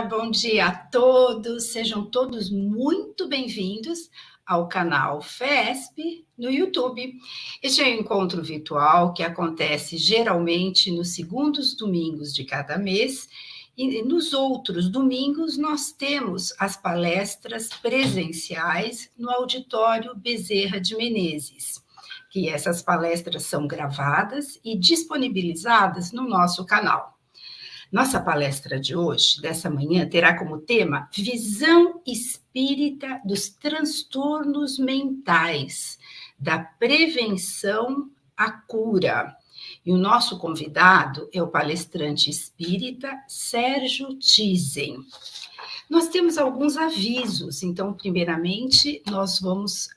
bom dia a todos, sejam todos muito bem-vindos ao canal FESP no YouTube. Este é um encontro virtual que acontece geralmente nos segundos domingos de cada mês e nos outros domingos nós temos as palestras presenciais no auditório Bezerra de Menezes, que essas palestras são gravadas e disponibilizadas no nosso canal. Nossa palestra de hoje, dessa manhã, terá como tema Visão Espírita dos Transtornos Mentais, da Prevenção à Cura. E o nosso convidado é o palestrante espírita Sérgio Tizen. Nós temos alguns avisos, então, primeiramente, nós vamos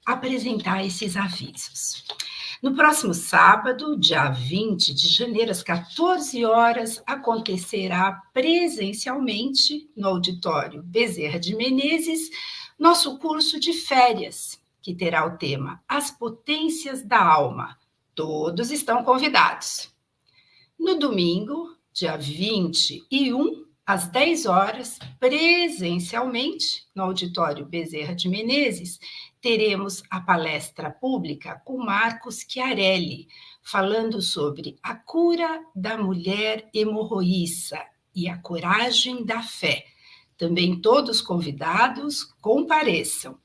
apresentar esses avisos. No próximo sábado, dia 20 de janeiro, às 14 horas, acontecerá presencialmente no auditório Bezerra de Menezes nosso curso de férias, que terá o tema As Potências da Alma. Todos estão convidados. No domingo, dia 21, às 10 horas, presencialmente, no auditório Bezerra de Menezes, teremos a palestra pública com Marcos Chiarelli, falando sobre a cura da mulher hemorroíça e a coragem da fé. Também todos convidados compareçam.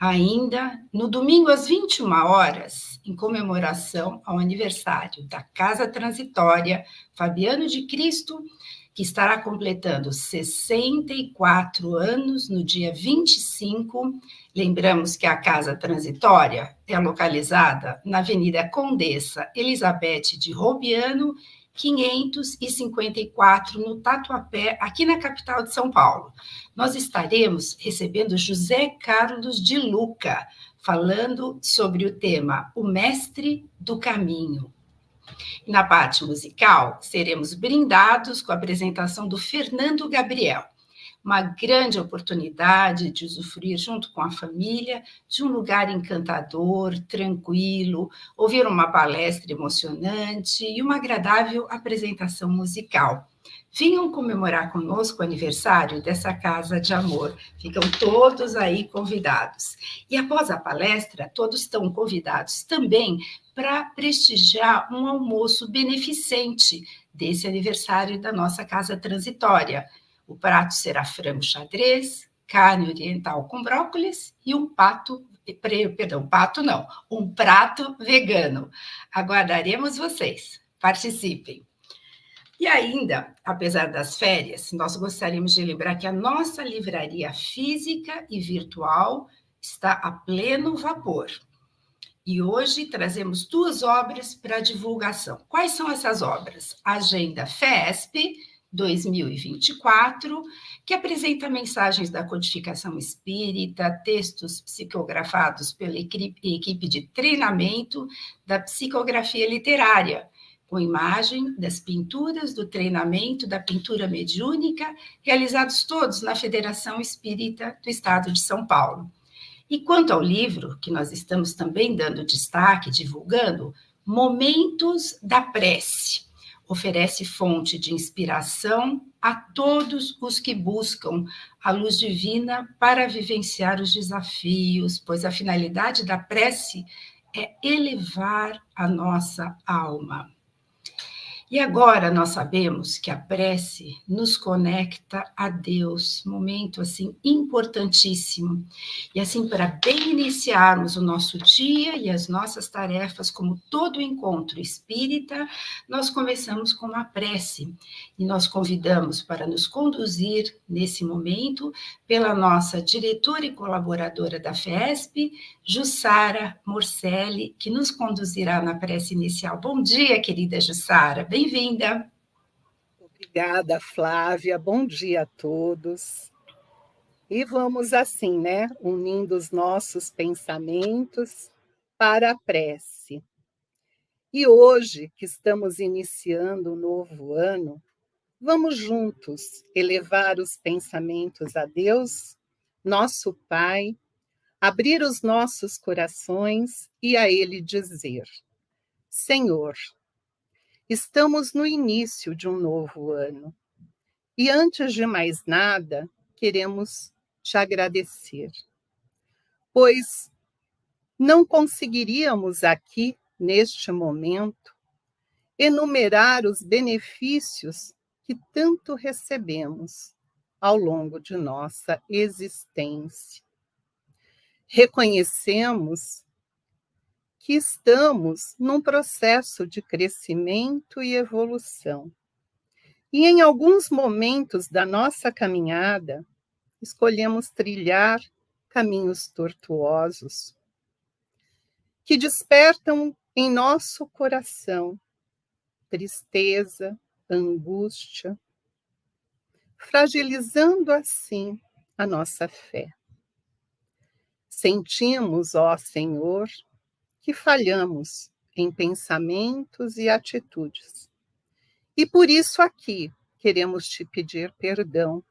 Ainda, no domingo às 21 horas, em comemoração ao aniversário da Casa Transitória Fabiano de Cristo, que estará completando 64 anos no dia 25. Lembramos que a Casa Transitória é localizada na Avenida Condessa Elizabeth de Robiano, 554, no Tatuapé, aqui na capital de São Paulo. Nós estaremos recebendo José Carlos de Luca, falando sobre o tema O Mestre do Caminho. Na parte musical, seremos brindados com a apresentação do Fernando Gabriel. Uma grande oportunidade de usufruir junto com a família de um lugar encantador, tranquilo, ouvir uma palestra emocionante e uma agradável apresentação musical. Venham comemorar conosco o aniversário dessa Casa de Amor. Ficam todos aí convidados. E após a palestra, todos estão convidados também para prestigiar um almoço beneficente desse aniversário da nossa Casa Transitória. O prato será frango xadrez, carne oriental com brócolis e um prato vegano. Aguardaremos vocês. Participem. E ainda, apesar das férias, nós gostaríamos de lembrar que a nossa livraria física e virtual está a pleno vapor. E hoje trazemos 2 obras para divulgação. Quais são essas obras? A Agenda FESP 2024, que apresenta mensagens da codificação espírita, textos psicografados pela equipe de treinamento da psicografia literária, com imagem das pinturas do treinamento da pintura mediúnica, realizados todos na Federação Espírita do Estado de São Paulo. E quanto ao livro, que nós estamos também dando destaque, divulgando, Momentos da Prece, oferece fonte de inspiração a todos os que buscam a luz divina para vivenciar os desafios, pois a finalidade da prece é elevar a nossa alma. E agora nós sabemos que a prece nos conecta a Deus, momento assim importantíssimo. E assim, para bem iniciarmos o nosso dia e as nossas tarefas, como todo encontro espírita, nós começamos com uma prece. E nós convidamos para nos conduzir nesse momento pela nossa diretora e colaboradora da FESP, Jussara Morcelli, que nos conduzirá na prece inicial. Bom dia, querida Jussara, bem-vinda. Obrigada, Flávia, bom dia a todos. E vamos assim, né, unindo os nossos pensamentos para a prece. E hoje, que estamos iniciando um novo ano, vamos juntos elevar os pensamentos a Deus, nosso Pai, abrir os nossos corações e a Ele dizer: Senhor, estamos no início de um novo ano E antes de mais nada, queremos te agradecer, pois não conseguiríamos aqui, neste momento, enumerar os benefícios que tanto recebemos ao longo de nossa existência. Reconhecemos que estamos num processo de crescimento e evolução. E em alguns momentos da nossa caminhada, escolhemos trilhar caminhos tortuosos que despertam em nosso coração tristeza, angústia, fragilizando assim a nossa fé. Sentimos, ó Senhor, que falhamos em pensamentos e atitudes. E por isso aqui queremos te pedir perdão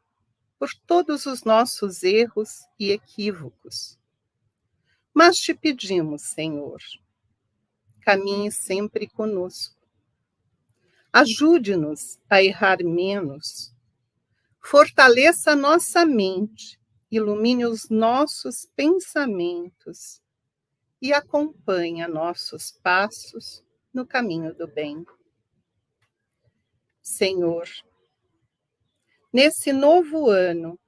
por todos os nossos erros e equívocos. Mas te pedimos, Senhor, caminhe sempre conosco. Ajude-nos a errar menos. Fortaleça nossa mente, ilumine os nossos pensamentos e acompanhe nossos passos no caminho do bem. Senhor, nesse novo ano,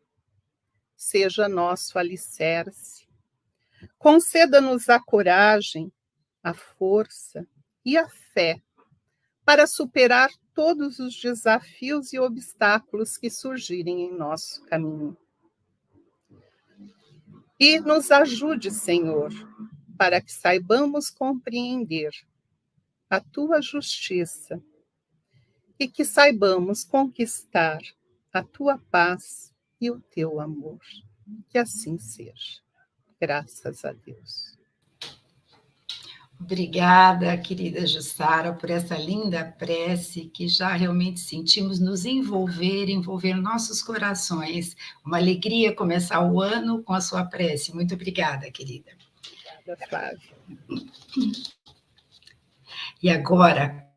seja nosso alicerce. Conceda-nos a coragem, a força e a fé para superar todos os desafios e obstáculos que surgirem em nosso caminho. E nos ajude, Senhor, para que saibamos compreender a tua justiça e que saibamos conquistar a tua paz e o teu amor. Que assim seja. Graças a Deus. Obrigada, querida Jussara, por essa linda prece que já realmente sentimos nos envolver nossos corações. Uma alegria começar o ano com a sua prece. Muito obrigada, querida. Obrigada, Flávia. E agora,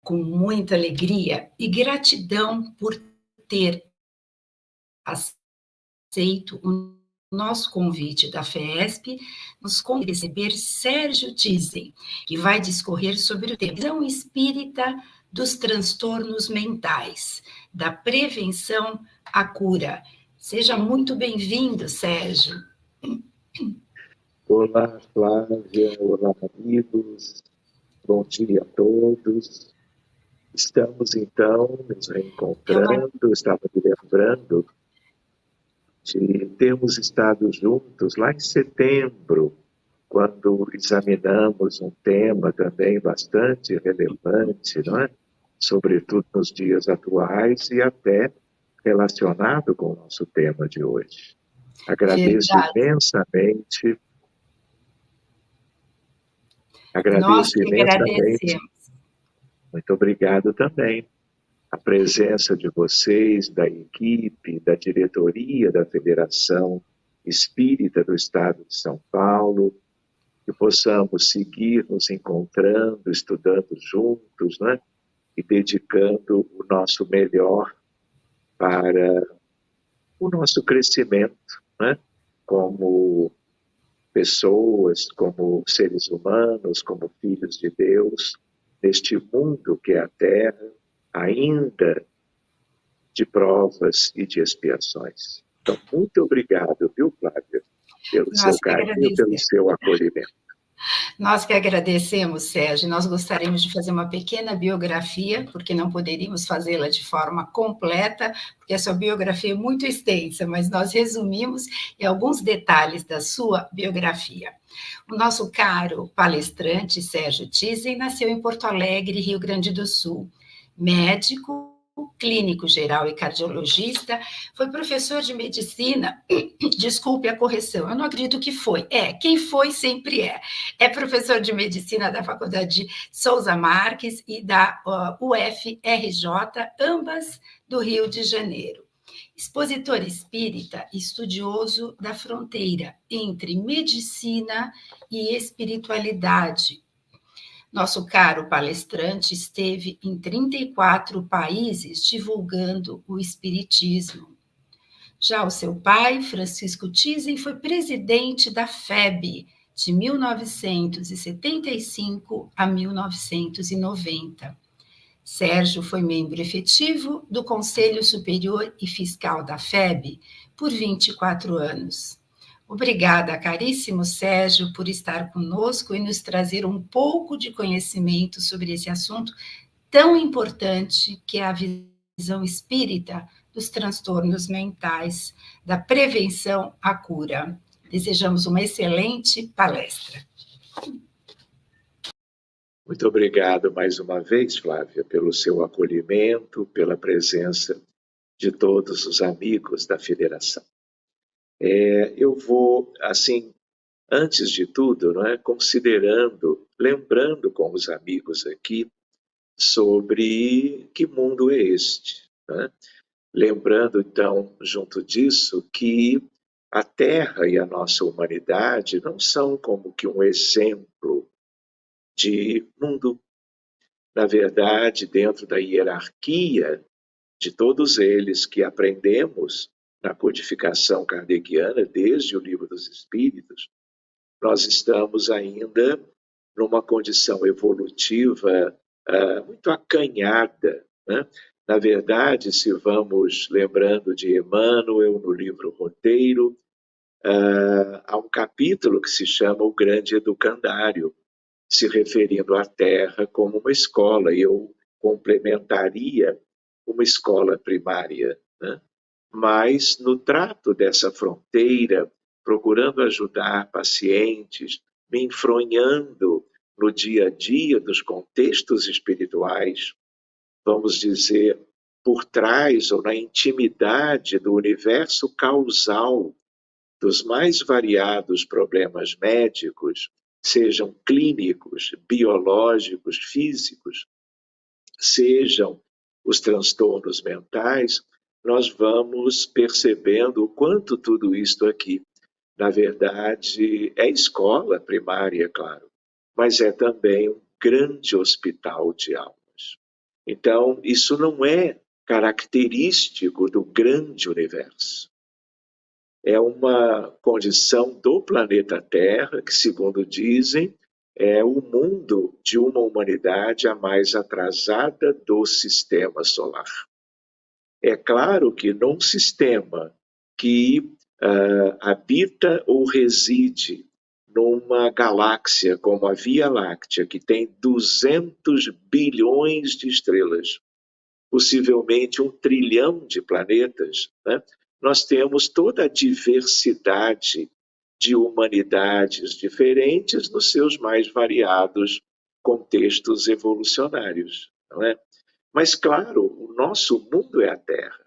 com muita alegria e gratidão por ter aceito o nosso convite da FESP, nos convida a receber Sérgio Tizen, que vai discorrer sobre o tema Visão Espírita dos Transtornos Mentais, da prevenção à cura. Seja muito bem-vindo, Sérgio. Olá, Flávia, olá, amigos, bom dia a todos. Estamos, então, nos reencontrando, estava me lembrando de termos estado juntos lá em setembro, quando examinamos um tema também bastante relevante, não é? Sobretudo nos dias atuais e até relacionado com o nosso tema de hoje. Agradeço imensamente. Nós que agradecemos. Muito obrigado também. A presença de vocês, da equipe, da diretoria da Federação Espírita do Estado de São Paulo, que possamos seguir nos encontrando, estudando juntos, né? E dedicando o nosso melhor para o nosso crescimento, né? Como pessoas, como seres humanos, como filhos de Deus, neste mundo que é a Terra, ainda de provas e de expiações. Então, muito obrigado, viu, Flávia, pelo seu carinho, pelo seu acolhimento. Nós que agradecemos, Sérgio. Nós gostaríamos de fazer uma pequena biografia, porque não poderíamos fazê-la de forma completa, porque a sua biografia é muito extensa, mas nós resumimos em alguns detalhes da sua biografia. O nosso caro palestrante, Sérgio Tizen, nasceu em Porto Alegre, Rio Grande do Sul. Médico, clínico geral e cardiologista, foi professor de medicina, desculpe a correção, eu não acredito que foi, quem foi sempre é. É professor de medicina da Faculdade de Souza Marques e da UFRJ, ambas do Rio de Janeiro. Expositor espírita, estudioso da fronteira entre medicina e espiritualidade. Nosso caro palestrante esteve em 34 países divulgando o espiritismo. Já o seu pai, Francisco Thyssen, foi presidente da FEB de 1975 a 1990. Sérgio foi membro efetivo do Conselho Superior e Fiscal da FEB por 24 anos. Obrigada, caríssimo Sérgio, por estar conosco e nos trazer um pouco de conhecimento sobre esse assunto tão importante que é a visão espírita dos transtornos mentais, da prevenção à cura. Desejamos uma excelente palestra. Muito obrigado mais uma vez, Flávia, pelo seu acolhimento, pela presença de todos os amigos da Federação. Eu vou, assim, antes de tudo, lembrando com os amigos aqui sobre que mundo é este, né? Lembrando, então, junto disso, que a Terra e a nossa humanidade não são como que um exemplo de mundo. Na verdade, dentro da hierarquia de todos eles que aprendemos na codificação kardeciana, desde o Livro dos Espíritos, nós estamos ainda numa condição evolutiva muito acanhada, né? Na verdade, se vamos lembrando de Emmanuel no livro Roteiro, há um capítulo que se chama O Grande Educandário, se referindo à Terra como uma escola, e eu complementaria uma escola primária, né? Mas no trato dessa fronteira, procurando ajudar pacientes, me enfronhando no dia a dia dos contextos espirituais, vamos dizer, por trás ou na intimidade do universo causal dos mais variados problemas médicos, sejam clínicos, biológicos, físicos, sejam os transtornos mentais, nós vamos percebendo o quanto tudo isto aqui, na verdade, é escola primária, claro, mas é também um grande hospital de almas. Então, isso não é característico do grande universo. É uma condição do planeta Terra, que, segundo dizem, é o mundo de uma humanidade a mais atrasada do sistema solar. É claro que num sistema que habita ou reside numa galáxia como a Via Láctea, que tem 200 bilhões de estrelas, possivelmente 1 trilhão de planetas, né? Nós temos toda a diversidade de humanidades diferentes nos seus mais variados contextos evolucionários, não é? Mas, claro, o nosso mundo é a Terra,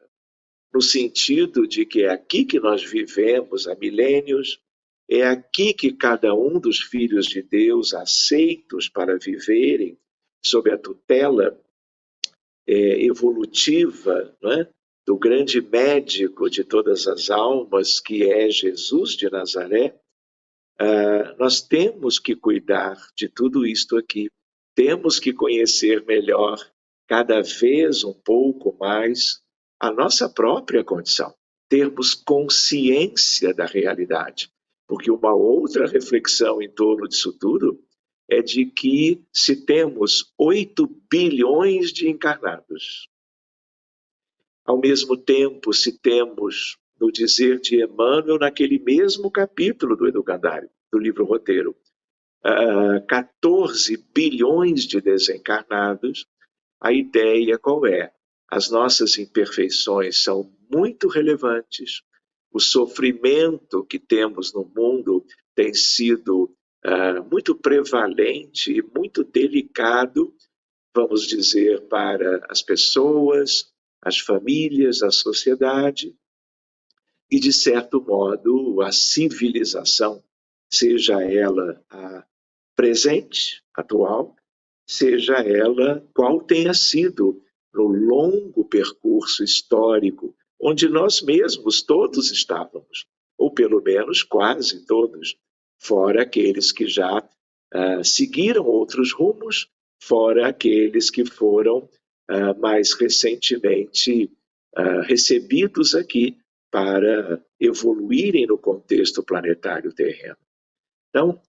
no sentido de que é aqui que nós vivemos há milênios, é aqui que cada um dos filhos de Deus, aceitos para viverem sob a tutela evolutiva, não é? Do grande médico de todas as almas, que é Jesus de Nazaré, nós temos que cuidar de tudo isto aqui. Temos que conhecer melhor, cada vez um pouco mais, a nossa própria condição. Termos consciência da realidade. Porque uma outra reflexão em torno disso tudo é de que se temos 8 bilhões de encarnados, ao mesmo tempo, se temos, no dizer de Emmanuel, naquele mesmo capítulo do Educandário, do livro Roteiro, 14 bilhões de desencarnados, a ideia qual é? As nossas imperfeições são muito relevantes, o sofrimento que temos no mundo tem sido muito prevalente e muito delicado, vamos dizer, para as pessoas, as famílias, a sociedade e, de certo modo, a civilização, seja ela a presente, atual, seja ela qual tenha sido no longo percurso histórico, onde nós mesmos todos estávamos, ou pelo menos quase todos, fora aqueles que já seguiram outros rumos, fora aqueles que foram mais recentemente recebidos aqui para evoluírem no contexto planetário terreno. Então,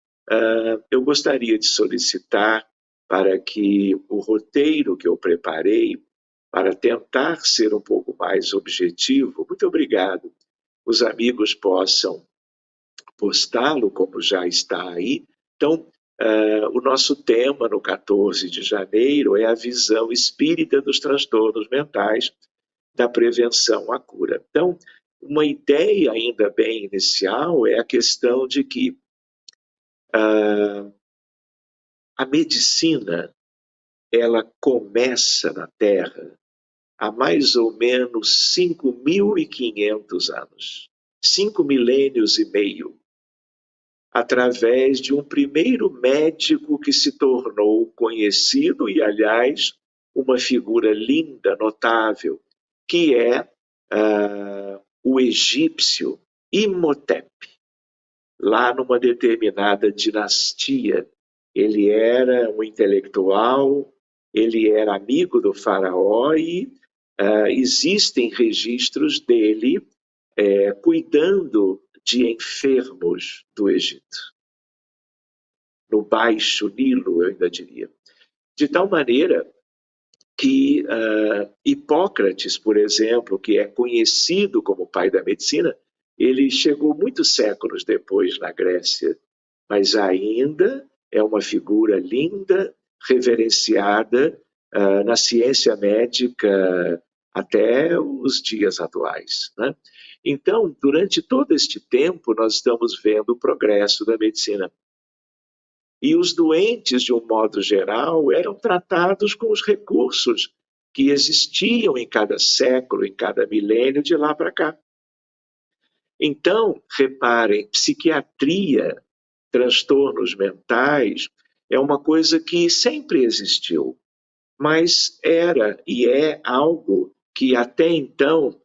eu gostaria de solicitar para que o roteiro que eu preparei, para tentar ser um pouco mais objetivo, muito obrigado, os amigos possam postá-lo, como já está aí. Então, o nosso tema no 14 de janeiro é a visão espírita dos transtornos mentais, da prevenção à cura. Então, uma ideia ainda bem inicial é a questão de que a medicina, ela começa na Terra há mais ou menos 5.500 anos, 5 milênios e meio, através de um primeiro médico que se tornou conhecido e, aliás, uma figura linda, notável, que é o egípcio Imhotep. Lá numa determinada dinastia, ele era um intelectual, ele era amigo do faraó e existem registros dele cuidando de enfermos do Egito. No Baixo Nilo, eu ainda diria. De tal maneira que Hipócrates, por exemplo, que é conhecido como pai da medicina, ele chegou muitos séculos depois na Grécia, mas ainda é uma figura linda, reverenciada na ciência médica até os dias atuais, né? Então, durante todo este tempo, nós estamos vendo o progresso da medicina. E os doentes, de um modo geral, eram tratados com os recursos que existiam em cada século, em cada milênio, de lá para cá. Então, reparem, psiquiatria, transtornos mentais, é uma coisa que sempre existiu, mas era e é algo que até então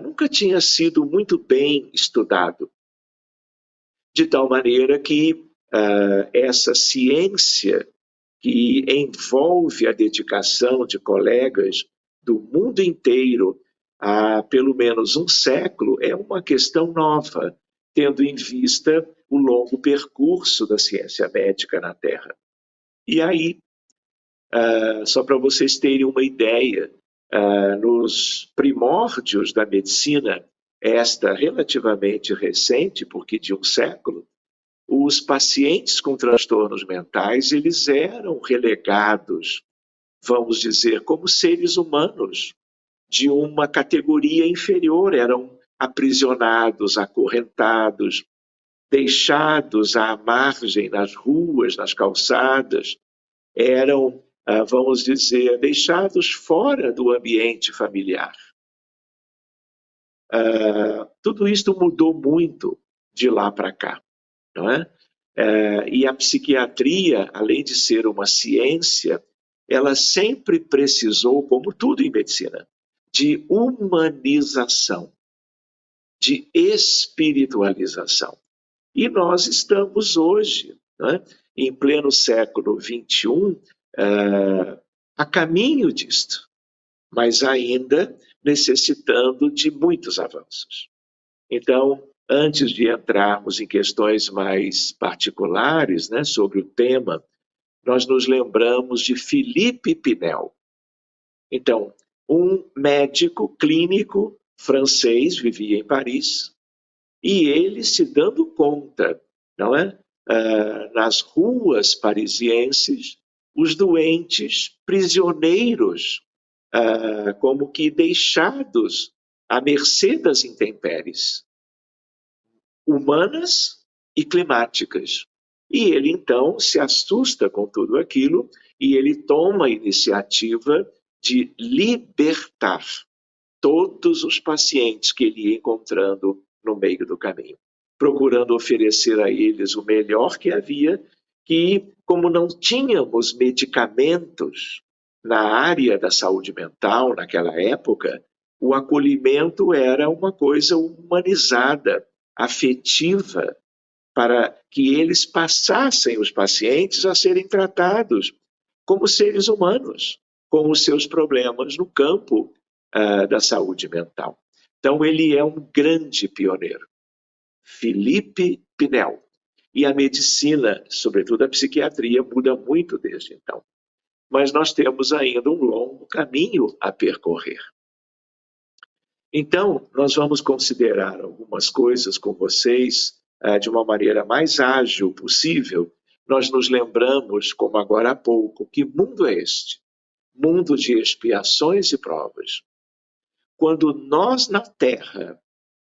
nunca tinha sido muito bem estudado. De tal maneira que essa ciência que envolve a dedicação de colegas do mundo inteiro há pelo menos um século é uma questão nova, tendo em vista o longo percurso da ciência médica na Terra. E aí, só para vocês terem uma ideia, nos primórdios da medicina, esta relativamente recente, porque de um século, os pacientes com transtornos mentais, eles eram relegados, vamos dizer, como seres humanos, de uma categoria inferior, eram aprisionados, acorrentados, deixados à margem, nas ruas, nas calçadas, eram, vamos dizer, deixados fora do ambiente familiar. Tudo isto mudou muito de lá para cá, não é? E a psiquiatria, além de ser uma ciência, ela sempre precisou, como tudo em medicina, de humanização, de espiritualização. E nós estamos hoje, né, em pleno século XXI, a caminho disto, mas ainda necessitando de muitos avanços. Então, antes de entrarmos em questões mais particulares, né, sobre o tema, nós nos lembramos de Philippe Pinel. Então, um médico clínico francês, vivia em Paris, e ele se dando conta, não é? Nas ruas parisienses, os doentes prisioneiros, como que deixados à mercê das intempéries humanas e climáticas. E ele, então, se assusta com tudo aquilo e ele toma a iniciativa de libertar todos os pacientes que ele ia encontrando no meio do caminho, procurando oferecer a eles o melhor que havia, que, como não tínhamos medicamentos na área da saúde mental naquela época, o acolhimento era uma coisa humanizada, afetiva, para que eles passassem os pacientes a serem tratados como seres humanos, com os seus problemas no campo da saúde mental. Então, ele é um grande pioneiro, Felipe Pinel. E a medicina, sobretudo a psiquiatria, muda muito desde então. Mas nós temos ainda um longo caminho a percorrer. Então, nós vamos considerar algumas coisas com vocês de uma maneira mais ágil possível. Nós nos lembramos, como agora há pouco, que mundo é este? Mundo de expiações e provas. Quando nós na Terra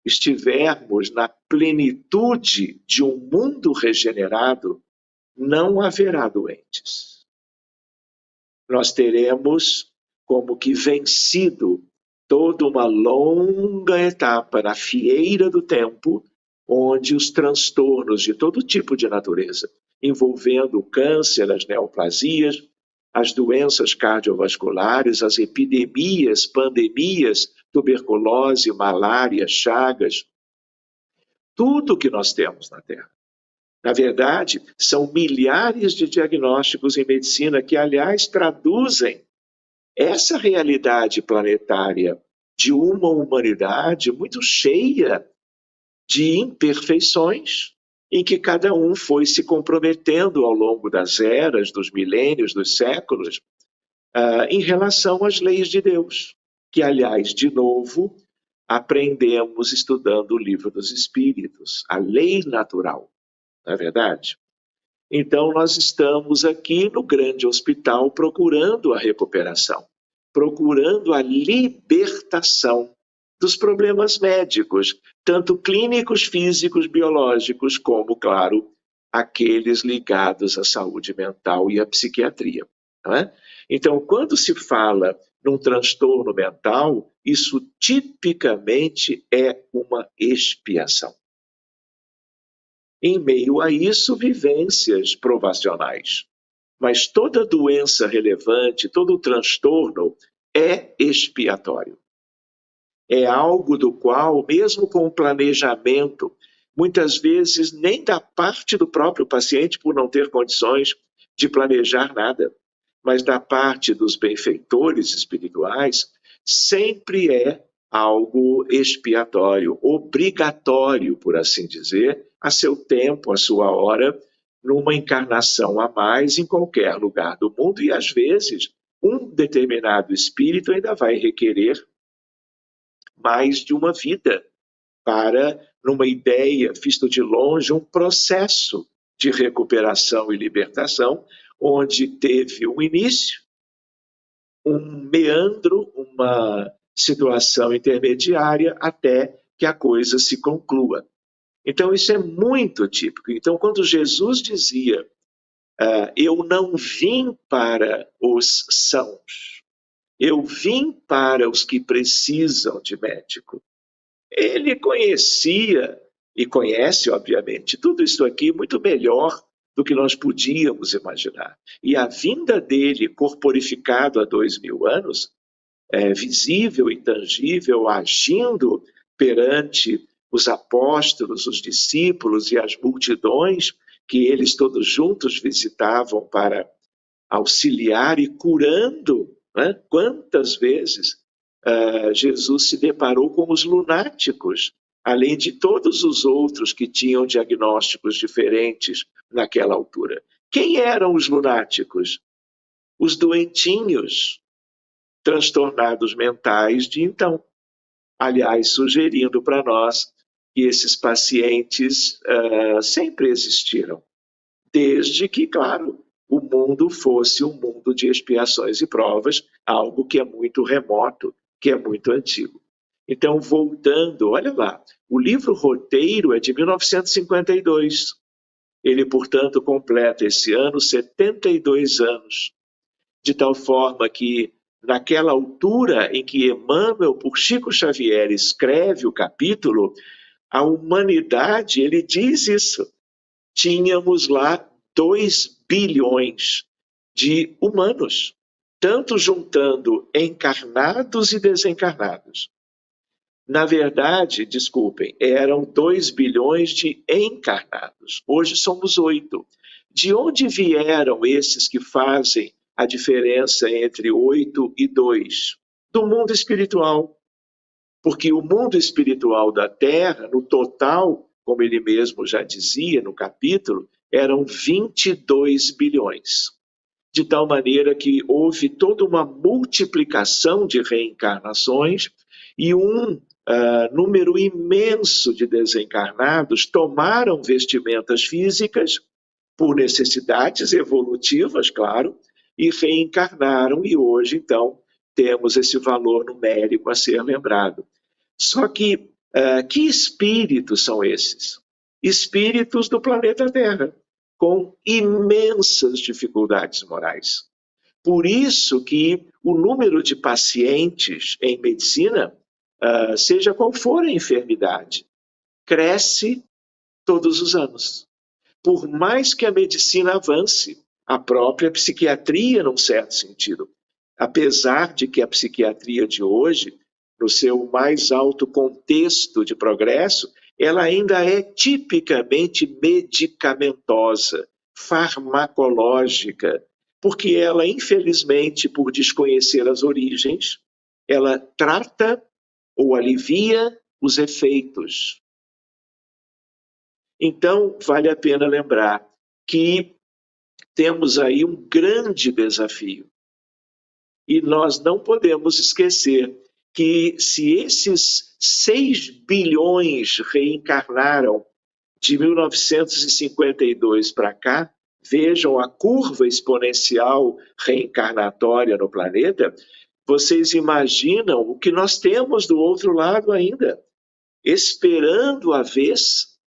estivermos na plenitude de um mundo regenerado, não haverá doentes. Nós teremos como que vencido toda uma longa etapa na fieira do tempo, onde os transtornos de todo tipo de natureza, envolvendo o câncer, as neoplasias, as doenças cardiovasculares, as epidemias, pandemias, tuberculose, malária, chagas, tudo que nós temos na Terra. Na verdade, são milhares de diagnósticos em medicina que, aliás, traduzem essa realidade planetária de uma humanidade muito cheia de imperfeições, em que cada um foi se comprometendo ao longo das eras, dos milênios, dos séculos, em relação às leis de Deus, que, aliás, de novo, aprendemos estudando o Livro dos Espíritos, a lei natural, não é verdade? Então, nós estamos aqui no grande hospital procurando a recuperação, procurando a libertação dos problemas médicos, tanto clínicos, físicos, biológicos, como, claro, aqueles ligados à saúde mental e à psiquiatria. Não é? Então, quando se fala num transtorno mental, isso tipicamente é uma expiação. Em meio a isso, vivências provacionais. Mas toda doença relevante, todo transtorno é expiatório. É algo do qual, mesmo com o planejamento, muitas vezes nem da parte do próprio paciente, por não ter condições de planejar nada, mas da parte dos benfeitores espirituais, sempre é algo expiatório, obrigatório, por assim dizer, a seu tempo, a sua hora, numa encarnação a mais em qualquer lugar do mundo, e às vezes um determinado espírito ainda vai requerer mais de uma vida para, numa ideia vista de longe, um processo de recuperação e libertação, onde teve um início, um meandro, uma situação intermediária, até que a coisa se conclua. Então, isso é muito típico. Então, quando Jesus dizia, eu não vim para os sãos, eu vim para os que precisam de médico. Ele conhecia, e conhece, obviamente, tudo isso aqui muito melhor do que nós podíamos imaginar. E a vinda dele, corporificado há 2000 anos, visível e tangível, agindo perante os apóstolos, os discípulos e as multidões que eles todos juntos visitavam para auxiliar e curando, né? Quantas vezes Jesus se deparou com os lunáticos, além de todos os outros que tinham diagnósticos diferentes naquela altura. Quem eram os lunáticos? Os doentinhos, transtornados mentais de então. Aliás, sugerindo para nós que esses pacientes sempre existiram, desde que, claro, o mundo fosse um mundo de expiações e provas, algo que é muito remoto, que é muito antigo. Então, voltando, olha lá, o livro Roteiro é de 1952. Ele, portanto, completa esse ano 72 anos, de tal forma que, naquela altura em que Emmanuel, por Chico Xavier, escreve o capítulo, a humanidade, ele diz isso, tínhamos lá 2 bilhões de humanos, tanto juntando encarnados e desencarnados. Na verdade, desculpem, eram 2 bilhões de encarnados. Hoje somos 8. De onde vieram esses que fazem a diferença entre 8 e 2? Do mundo espiritual. Porque o mundo espiritual da Terra, no total, como ele mesmo já dizia no capítulo, eram 22 bilhões. De tal maneira que houve toda uma multiplicação de reencarnações e um número imenso de desencarnados tomaram vestimentas físicas por necessidades evolutivas, claro, e reencarnaram, e hoje, então, temos esse valor numérico a ser lembrado. Só que espíritos são esses? Espíritos do planeta Terra, com imensas dificuldades morais. Por isso que o número de pacientes em medicina, seja qual for a enfermidade, cresce todos os anos. Por mais que a medicina avance, a própria psiquiatria, num certo sentido, apesar de que a psiquiatria de hoje, no seu mais alto contexto de progresso, ela ainda é tipicamente medicamentosa, farmacológica, porque ela, infelizmente, por desconhecer as origens, ela trata ou alivia os efeitos. Então, vale a pena lembrar que temos aí um grande desafio. E nós não podemos esquecer que se esses 6 bilhões reencarnaram de 1952 para cá, vejam a curva exponencial reencarnatória no planeta, vocês imaginam o que nós temos do outro lado ainda, esperando a vez,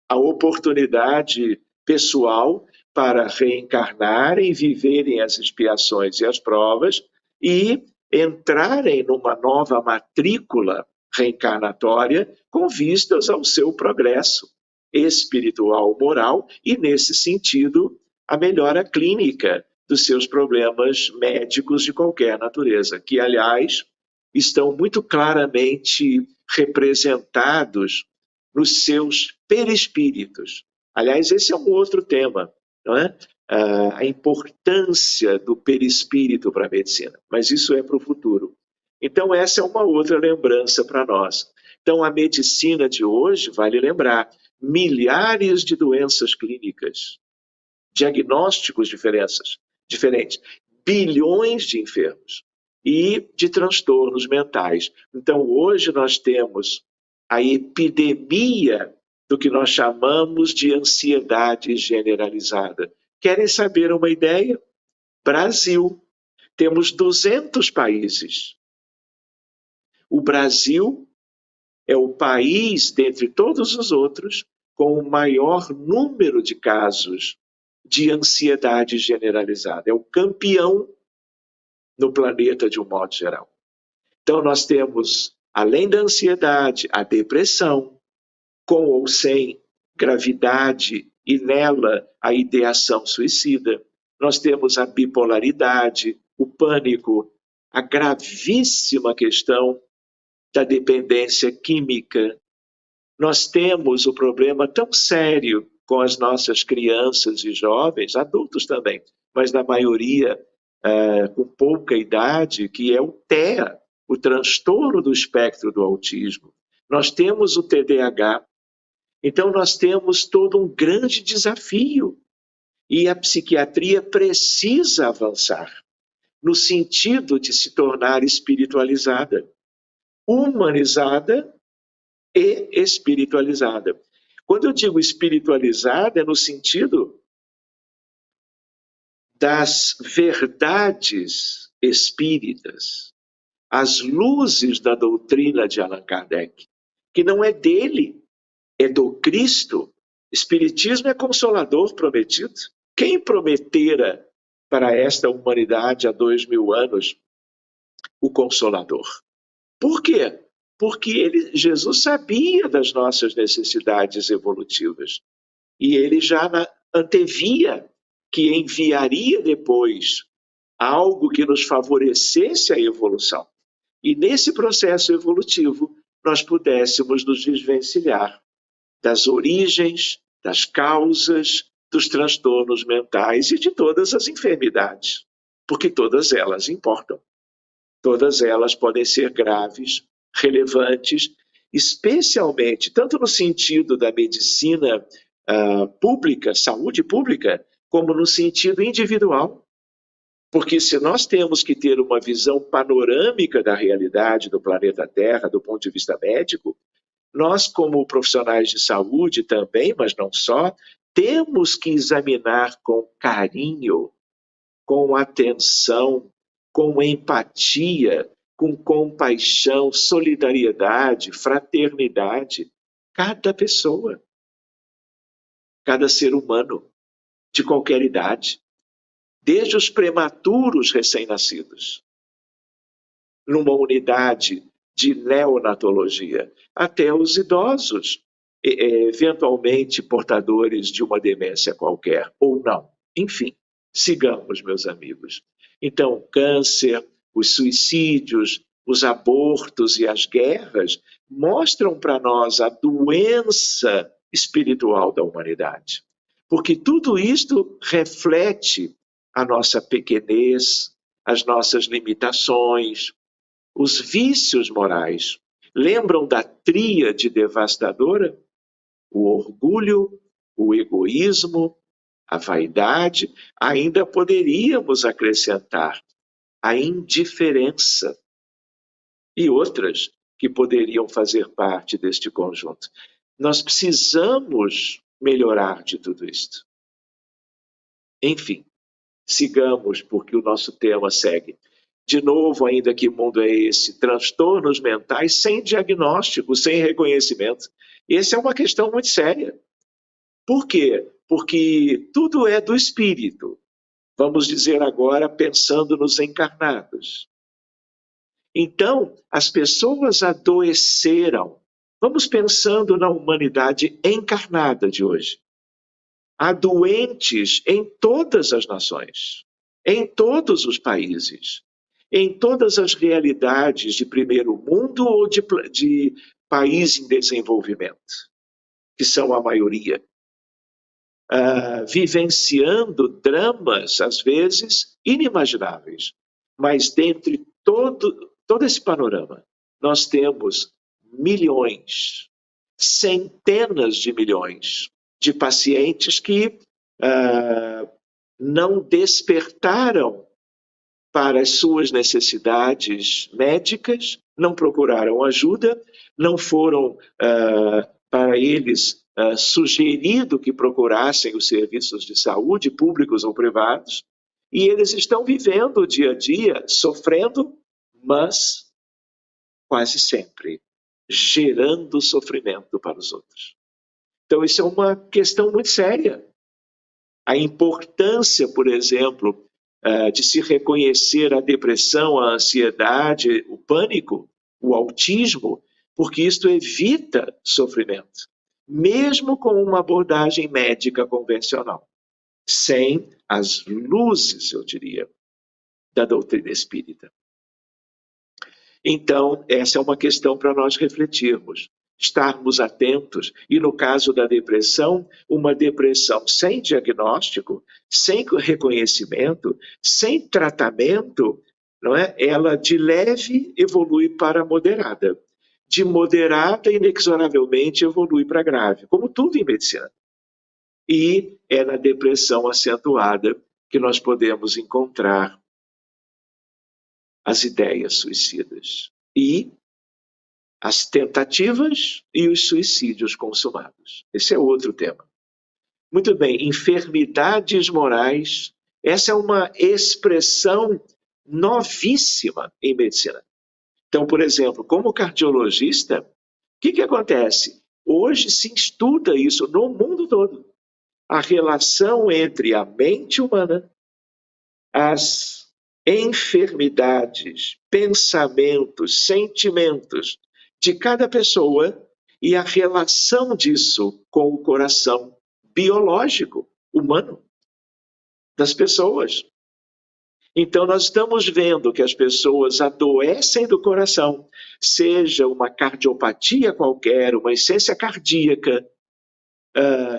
a oportunidade pessoal para reencarnarem, viverem as expiações e as provas e entrarem numa nova matrícula reencarnatória com vistas ao seu progresso espiritual, moral e, nesse sentido, a melhora clínica dos seus problemas médicos de qualquer natureza, que, aliás, estão muito claramente representados nos seus perispíritos. Aliás, esse é um outro tema, não é? A importância do perispírito para a medicina, mas isso é para o futuro. Então, essa é uma outra lembrança para nós. Então, a medicina de hoje, vale lembrar, milhares de doenças clínicas, diagnósticos diferentes, bilhões de enfermos e de transtornos mentais. Então, hoje nós temos a epidemia do que nós chamamos de ansiedade generalizada. Querem saber uma ideia? Brasil. Temos 200 países. O Brasil é o país, dentre todos os outros, com o maior número de casos de ansiedade generalizada. É o campeão no planeta de um modo geral. Então, nós temos, além da ansiedade, a depressão, com ou sem gravidade e nela a ideação suicida. Nós temos a bipolaridade, o pânico, a gravíssima questão da dependência química. Nós temos o problema tão sério com as nossas crianças e jovens, adultos também, mas na maioria com pouca idade, que é o TEA, o transtorno do espectro do autismo. Nós temos o TDAH. Então, nós temos todo um grande desafio e a psiquiatria precisa avançar no sentido de se tornar espiritualizada, humanizada e espiritualizada. Quando eu digo espiritualizada, é no sentido das verdades espíritas, as luzes da doutrina de Allan Kardec, que não é dele, é do Cristo. Espiritismo é consolador prometido. Quem prometera para esta humanidade há 2000 anos o Consolador? Por quê? Porque Jesus sabia das nossas necessidades evolutivas. E ele já antevia que enviaria depois algo que nos favorecesse a evolução. E nesse processo evolutivo, nós pudéssemos nos desvencilhar das origens, das causas, dos transtornos mentais e de todas as enfermidades, porque todas elas importam. Todas elas podem ser graves, relevantes, especialmente, tanto no sentido da medicina pública, saúde pública, como no sentido individual. Porque se nós temos que ter uma visão panorâmica da realidade do planeta Terra, do ponto de vista médico, nós, como profissionais de saúde também, mas não só, temos que examinar com carinho, com atenção, com empatia, com compaixão, solidariedade, fraternidade, cada pessoa, cada ser humano, de qualquer idade, desde os prematuros recém-nascidos, numa unidade de neonatologia, até os idosos, eventualmente portadores de uma demência qualquer, ou não. Enfim, sigamos, meus amigos. Então, o câncer, os suicídios, os abortos e as guerras mostram para nós a doença espiritual da humanidade. Porque tudo isto reflete a nossa pequenez, as nossas limitações, os vícios morais. Lembram da tríade devastadora? O orgulho, o egoísmo, a vaidade. Ainda poderíamos acrescentar a indiferença e outras que poderiam fazer parte deste conjunto. Nós precisamos melhorar de tudo isto. Enfim, sigamos, porque o nosso tema segue. De novo, ainda que mundo é esse? Transtornos mentais sem diagnóstico, sem reconhecimento. Essa é uma questão muito séria. Por quê? Porque tudo é do espírito. Vamos dizer agora, pensando nos encarnados. Então, as pessoas adoeceram. Vamos pensando na humanidade encarnada de hoje. Há doentes em todas as nações, em todos os países, em todas as realidades de primeiro mundo ou de país em desenvolvimento, que são a maioria, vivenciando dramas, às vezes, inimagináveis. Mas dentre todo esse panorama, nós temos milhões, centenas de milhões de pacientes que não despertaram para as suas necessidades médicas, não procuraram ajuda, não foram para eles sugerido que procurassem os serviços de saúde, públicos ou privados, e eles estão vivendo o dia a dia, sofrendo, mas quase sempre gerando sofrimento para os outros. Então, isso é uma questão muito séria. A importância, por exemplo, de se reconhecer a depressão, a ansiedade, o pânico, o autismo, porque isto evita sofrimento, mesmo com uma abordagem médica convencional, sem as luzes, eu diria, da doutrina espírita. Então, essa é uma questão para nós refletirmos, estarmos atentos. E no caso da depressão, uma depressão sem diagnóstico, sem reconhecimento, sem tratamento, não é? Ela de leve evolui para moderada. De moderada, inexoravelmente, evolui para grave, como tudo em medicina. E é na depressão acentuada que nós podemos encontrar as ideias suicidas e as tentativas e os suicídios consumados. Esse é outro tema. Muito bem, enfermidades morais. Essa é uma expressão novíssima em medicina. Então, por exemplo, como cardiologista, o que acontece? Hoje se estuda isso no mundo todo. A relação entre a mente humana, as enfermidades, pensamentos, sentimentos de cada pessoa e a relação disso com o coração biológico, humano, das pessoas. Então, nós estamos vendo que as pessoas adoecem do coração, seja uma cardiopatia qualquer, uma insuficiência cardíaca,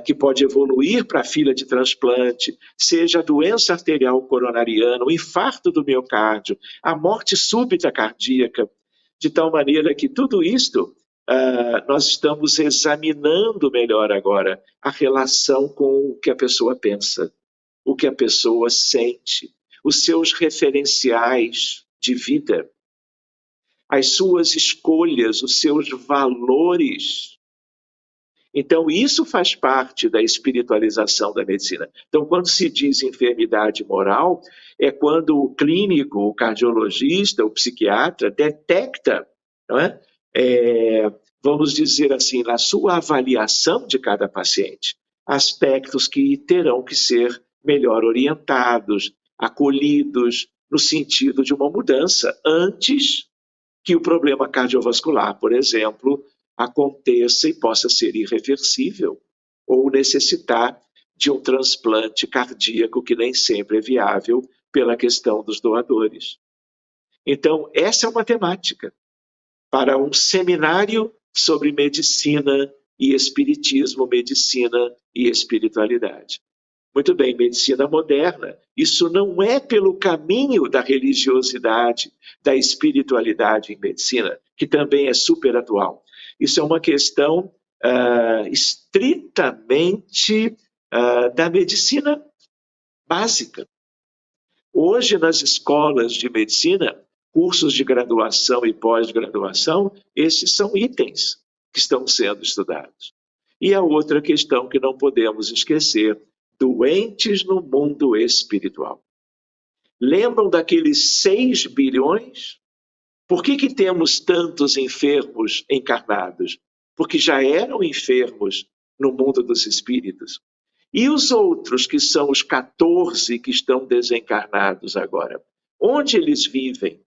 que pode evoluir para a fila de transplante, seja a doença arterial coronariana, o infarto do miocárdio, a morte súbita cardíaca, de tal maneira que tudo isto nós estamos examinando melhor agora a relação com o que a pessoa pensa, o que a pessoa sente, os seus referenciais de vida, as suas escolhas, os seus valores. Então, isso faz parte da espiritualização da medicina. Então, quando se diz enfermidade moral, é quando o clínico, o cardiologista, o psiquiatra detecta, não é? Vamos dizer assim, na sua avaliação de cada paciente, aspectos que terão que ser melhor orientados, acolhidos, no sentido de uma mudança, antes que o problema cardiovascular, por exemplo, aconteça e possa ser irreversível, ou necessitar de um transplante cardíaco que nem sempre é viável pela questão dos doadores. Então, essa é uma temática para um seminário sobre medicina e espiritismo, medicina e espiritualidade. Muito bem, medicina moderna, isso não é pelo caminho da religiosidade, da espiritualidade em medicina, que também é super atual. Isso é uma questão estritamente da medicina básica. Hoje, nas escolas de medicina, cursos de graduação e pós-graduação, esses são itens que estão sendo estudados. E a outra questão que não podemos esquecer, doentes no mundo espiritual. Lembram daqueles 6 bilhões? Por que temos tantos enfermos encarnados? Porque já eram enfermos no mundo dos espíritos. E os outros, que são os 14 que estão desencarnados agora? Onde eles vivem?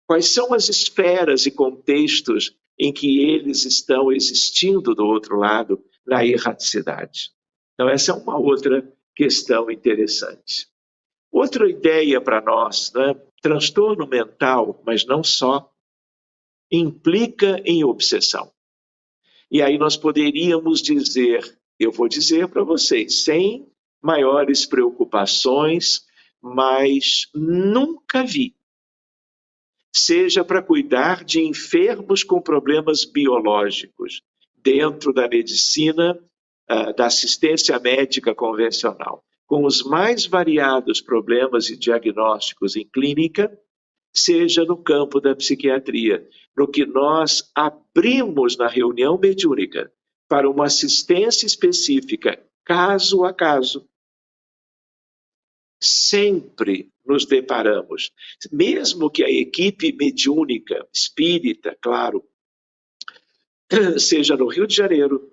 Quais são as esferas e contextos em que eles estão existindo do outro lado, na erraticidade? Então, essa é uma outra questão interessante. Outra ideia para nós, né? Transtorno mental, mas não só, implica em obsessão. E aí nós poderíamos dizer, eu vou dizer para vocês, sem maiores preocupações, mas nunca vi, seja para cuidar de enfermos com problemas biológicos, dentro da medicina, da assistência médica convencional, com os mais variados problemas e diagnósticos em clínica, seja no campo da psiquiatria, no que nós abrimos na reunião mediúnica para uma assistência específica, caso a caso, sempre nos deparamos, mesmo que a equipe mediúnica, espírita, claro, seja no Rio de Janeiro,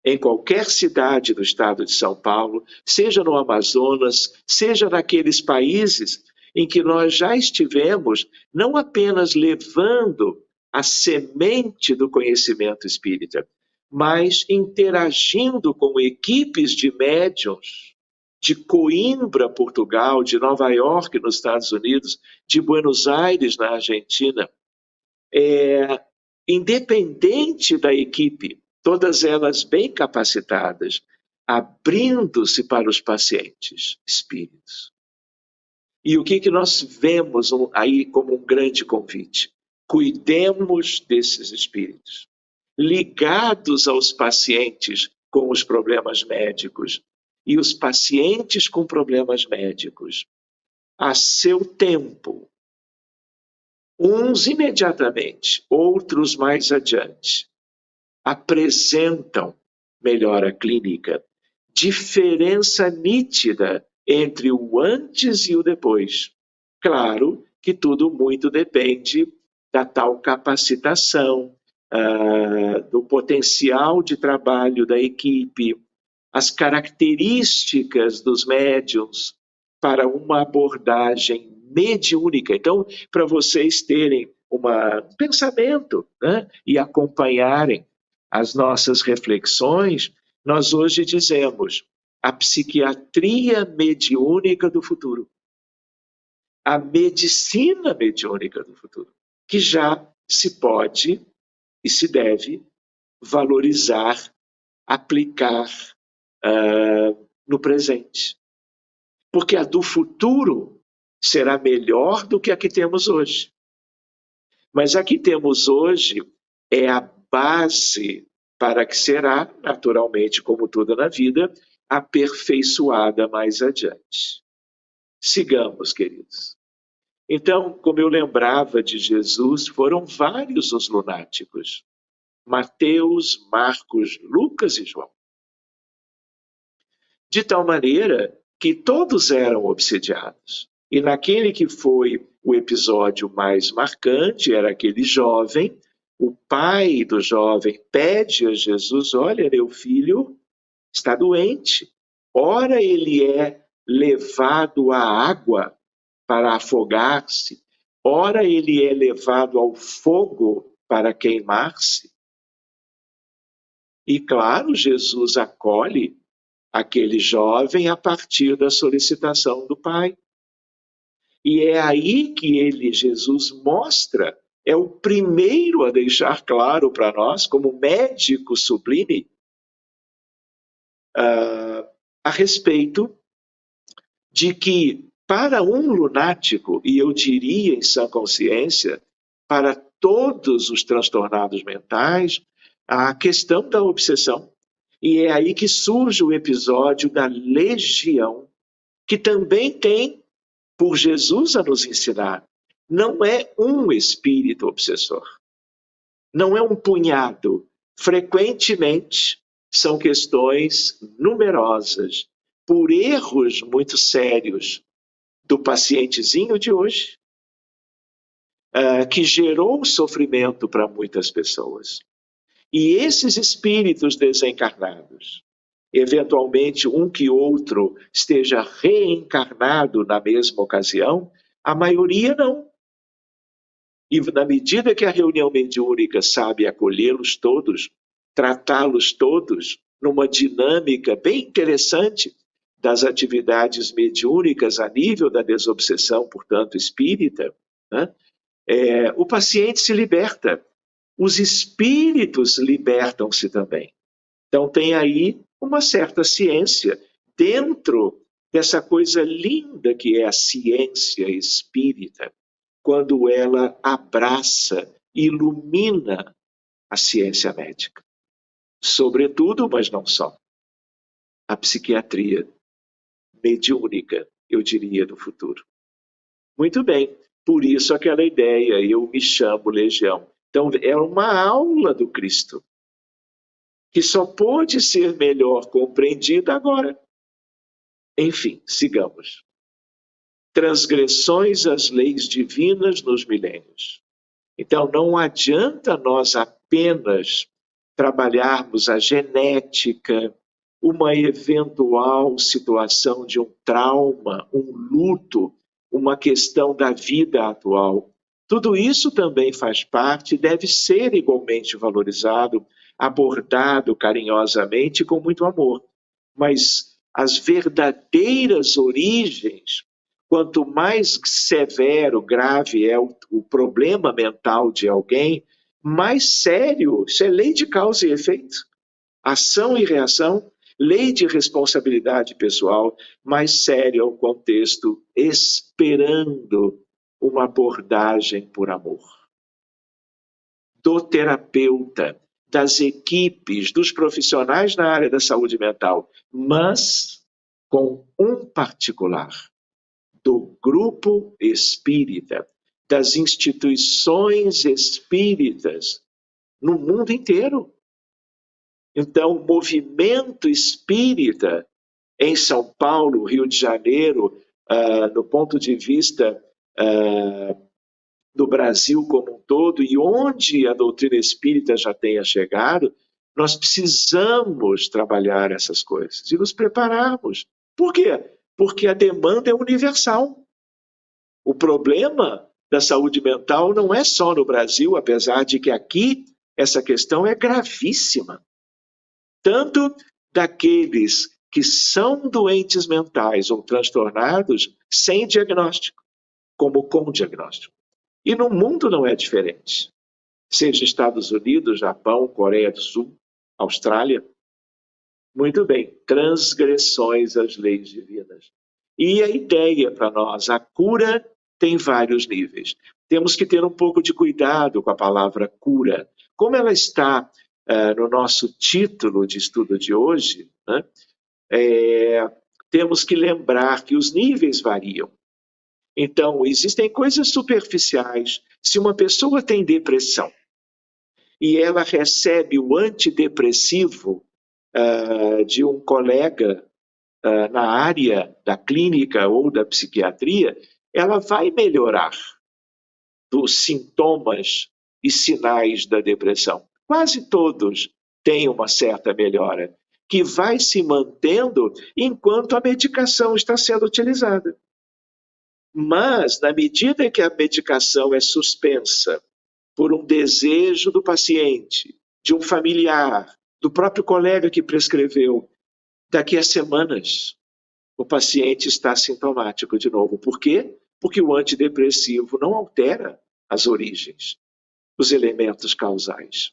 em qualquer cidade do estado de São Paulo, seja no Amazonas, seja naqueles países em que nós já estivemos, não apenas levando a semente do conhecimento espírita, mas interagindo com equipes de médiuns de Coimbra, Portugal, de Nova York, nos Estados Unidos, de Buenos Aires, na Argentina, independente da equipe, todas elas bem capacitadas, abrindo-se para os pacientes espíritos. E o que nós vemos aí como um grande convite? Cuidemos desses espíritos, ligados aos pacientes com os problemas médicos e os pacientes com problemas médicos, a seu tempo, uns imediatamente, outros mais adiante, apresentam melhora clínica, diferença nítida entre o antes e o depois. Claro que tudo muito depende da tal capacitação, do potencial de trabalho da equipe, as características dos médiuns para uma abordagem mediúnica. Então, para vocês terem um pensamento, né, e acompanharem as nossas reflexões, nós hoje dizemos a psiquiatria mediúnica do futuro. a medicina mediúnica do futuro, que já se pode e se deve valorizar, aplicar no presente. Porque a do futuro será melhor do que a que temos hoje. Mas a que temos hoje é a base para que será, naturalmente, como tudo na vida, aperfeiçoada mais adiante. Sigamos, queridos. Então, como eu lembrava de Jesus, foram vários os lunáticos. Mateus, Marcos, Lucas e João. De tal maneira que todos eram obsidiados. E naquele que foi o episódio mais marcante, era aquele jovem, o pai do jovem pede a Jesus, olha, meu filho está doente. Ora ele é levado à água para afogar-se, ora ele é levado ao fogo para queimar-se. E claro, Jesus acolhe aquele jovem a partir da solicitação do pai. E é aí que Jesus mostra, é o primeiro a deixar claro para nós, como médico sublime, a respeito de que para um lunático, e eu diria em sã consciência, para todos os transtornados mentais, a questão da obsessão. E é aí que surge o episódio da legião, que também tem, por Jesus a nos ensinar, não é um espírito obsessor, não é um punhado. Frequentemente são questões numerosas, por erros muito sérios do pacientezinho de hoje, que gerou sofrimento para muitas pessoas. E esses espíritos desencarnados, eventualmente um que outro esteja reencarnado na mesma ocasião, a maioria não. E na medida que a reunião mediúnica sabe acolhê-los todos, tratá-los todos numa dinâmica bem interessante das atividades mediúnicas a nível da desobsessão, portanto, espírita, né? O paciente se liberta. Os espíritos libertam-se também. Então tem aí uma certa ciência dentro dessa coisa linda que é a ciência espírita, quando ela abraça, ilumina a ciência médica. Sobretudo, mas não só, a psiquiatria mediúnica, eu diria, do futuro. Muito bem, por isso aquela ideia, eu me chamo Legião. Então, é uma aula do Cristo, que só pode ser melhor compreendida agora. Enfim, sigamos. Transgressões às leis divinas nos milênios. Então, não adianta nós apenas trabalharmos a genética, uma eventual situação de um trauma, um luto, uma questão da vida atual. Tudo isso também faz parte, deve ser igualmente valorizado, abordado carinhosamente com muito amor. Mas as verdadeiras origens, quanto mais severo, grave é o problema mental de alguém, mais sério, isso é lei de causa e efeito. Ação e reação, lei de responsabilidade pessoal, mais sério é o contexto, esperando uma abordagem por amor. Do terapeuta, das equipes, dos profissionais na área da saúde mental, mas com um particular, do grupo espírita, das instituições espíritas no mundo inteiro. Então, o movimento espírita em São Paulo, Rio de Janeiro, do ponto de vista do Brasil como um todo, e onde a doutrina espírita já tenha chegado, nós precisamos trabalhar essas coisas e nos prepararmos. Por quê? Porque a demanda é universal. O problema da saúde mental não é só no Brasil, apesar de que aqui essa questão é gravíssima. Tanto daqueles que são doentes mentais ou transtornados sem diagnóstico, como com diagnóstico. E no mundo não é diferente. Seja Estados Unidos, Japão, Coreia do Sul, Austrália. Muito bem, transgressões às leis divinas. E a ideia para nós, a cura tem vários níveis. Temos que ter um pouco de cuidado com a palavra cura. Como ela está no nosso título de estudo de hoje, né, temos que lembrar que os níveis variam. Então, existem coisas superficiais. Se uma pessoa tem depressão e ela recebe o antidepressivo de um colega na área da clínica ou da psiquiatria, ela vai melhorar dos sintomas e sinais da depressão. Quase todos têm uma certa melhora, que vai se mantendo enquanto a medicação está sendo utilizada. Mas, na medida que a medicação é suspensa por um desejo do paciente, de um familiar, do próprio colega que prescreveu, daqui a semanas o paciente está sintomático de novo. Por quê? Porque o antidepressivo não altera as origens, os elementos causais.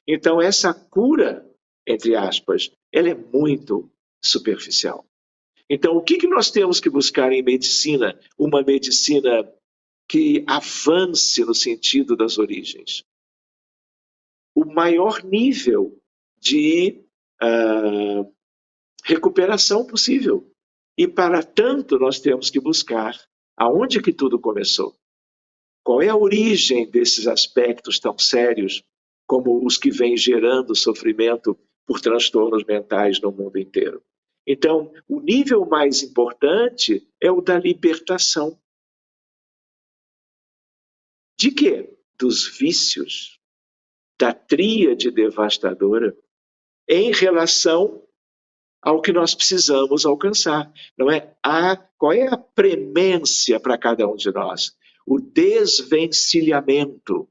Então, essa cura, entre aspas, ela é muito superficial. Então, o que nós temos que buscar em medicina? Uma medicina que avance no sentido das origens. O maior nível de recuperação possível. E, para tanto, nós temos que buscar aonde que tudo começou. Qual é a origem desses aspectos tão sérios como os que vêm gerando sofrimento por transtornos mentais no mundo inteiro? Então, o nível mais importante é o da libertação. De quê? Dos vícios, da tríade devastadora, em relação ao que nós precisamos alcançar. Não é? Qual é a premência para cada um de nós? O desvencilhamento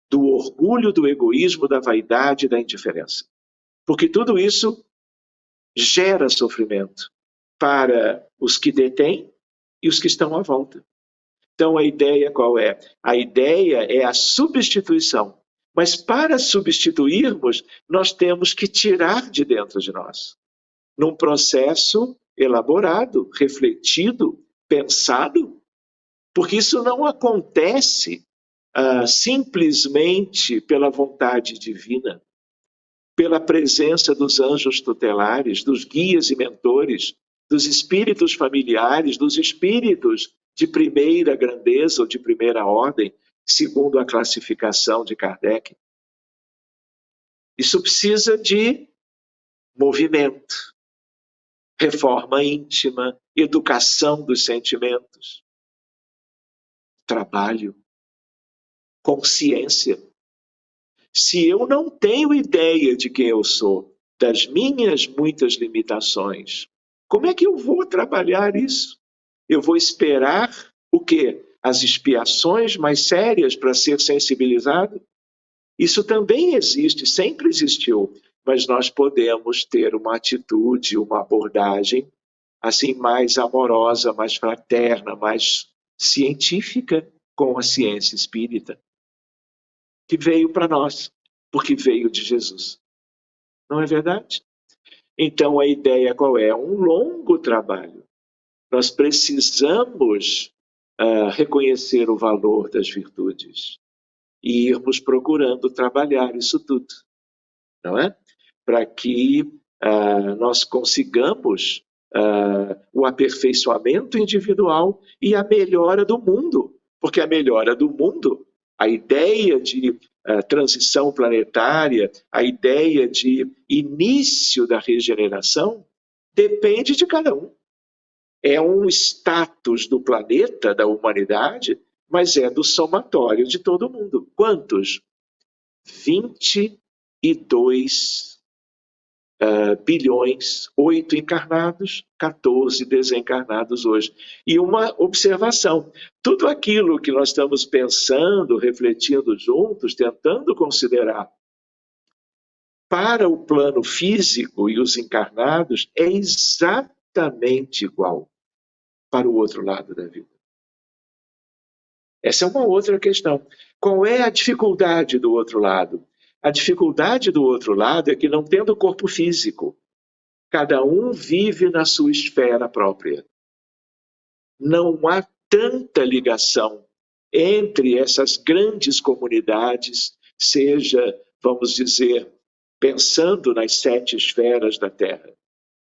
do orgulho, do egoísmo, da vaidade e da indiferença. Porque tudo isso gera sofrimento para os que detêm e os que estão à volta. Então, a ideia qual é? A ideia é a substituição. Mas para substituirmos, nós temos que tirar de dentro de nós. Num processo elaborado, refletido, pensado. Porque isso não acontece simplesmente pela vontade divina, pela presença dos anjos tutelares, dos guias e mentores, dos espíritos familiares, dos espíritos de primeira grandeza ou de primeira ordem, segundo a classificação de Kardec. Isso precisa de movimento, reforma íntima, educação dos sentimentos, trabalho, consciência. Se eu não tenho ideia de quem eu sou, das minhas muitas limitações, como é que eu vou trabalhar isso? Eu vou esperar o quê? As expiações mais sérias para ser sensibilizado? Isso também existe, sempre existiu, mas nós podemos ter uma atitude, uma abordagem assim mais amorosa, mais fraterna, mais científica com a ciência espírita, que veio para nós, porque veio de Jesus. Não é verdade? Então a ideia qual é? Um longo trabalho. Nós precisamos reconhecer o valor das virtudes e irmos procurando trabalhar isso tudo, não é? Para que nós consigamos o aperfeiçoamento individual e a melhora do mundo. Porque a melhora do mundo, a ideia de transição planetária, a ideia de início da regeneração, depende de cada um. É um status do planeta, da humanidade, mas é do somatório de todo mundo. Quantos? 22 bilhões, 8 encarnados, 14 desencarnados hoje. E uma observação, tudo aquilo que nós estamos pensando, refletindo juntos, tentando considerar para o plano físico e os encarnados é exatamente igual para o outro lado da vida. Essa é uma outra questão. Qual é a dificuldade do outro lado? A dificuldade do outro lado é que, não tendo corpo físico, cada um vive na sua esfera própria. Não há tanta ligação entre essas grandes comunidades, seja, vamos dizer, pensando nas 7 esferas da Terra.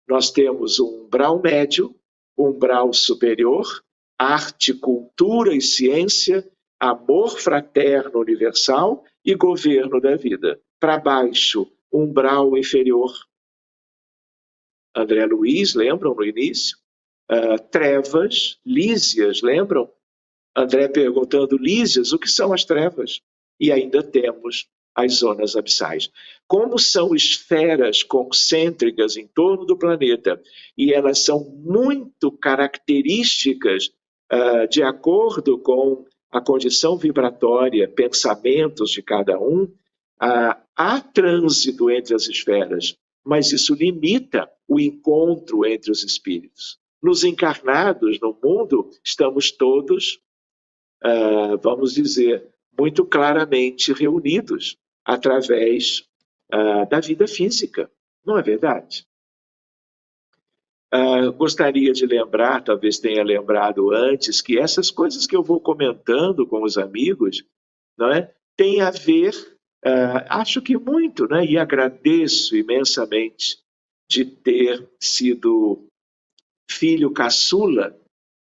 Nós temos um umbral médio, um umbral superior, arte, cultura e ciência, amor fraterno universal e governo da vida. Para baixo, umbral inferior. André Luiz, lembram no início? Trevas, Lísias, lembram? André perguntando, Lísias, o que são as trevas? E ainda temos as zonas abissais. Como são esferas concêntricas em torno do planeta, e elas são muito características de acordo com a condição vibratória, pensamentos de cada um, há trânsito entre as esferas, mas isso limita o encontro entre os espíritos. Nos encarnados, no mundo, estamos todos, vamos dizer, muito claramente reunidos através da vida física. Não é verdade? Gostaria de lembrar, talvez tenha lembrado antes, que essas coisas que eu vou comentando com os amigos, não é, tem a ver, acho que muito, né, e agradeço imensamente de ter sido filho caçula,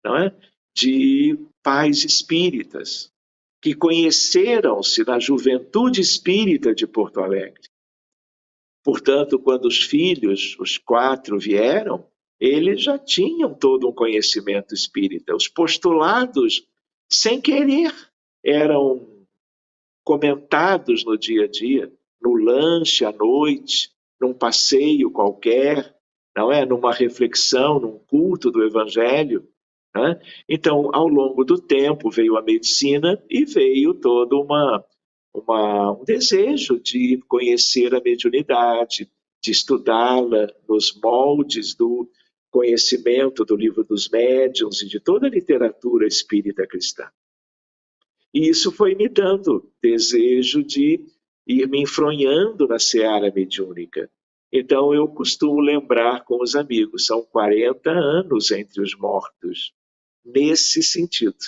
não é, de pais espíritas, que conheceram-se na juventude espírita de Porto Alegre. Portanto, quando os filhos, os 4, vieram, eles já tinham todo um conhecimento espírita. Os postulados, sem querer, eram comentados no dia a dia, no lanche à noite, num passeio qualquer, não é? Numa reflexão, num culto do Evangelho. Né? Então, ao longo do tempo, veio a medicina e veio todo um desejo de conhecer a mediunidade, de estudá-la nos moldes do conhecimento do Livro dos Médiuns e de toda a literatura espírita cristã. E isso foi me dando desejo de ir me enfronhando na seara mediúnica. Então, eu costumo lembrar com os amigos, são 40 anos entre os mortos, nesse sentido.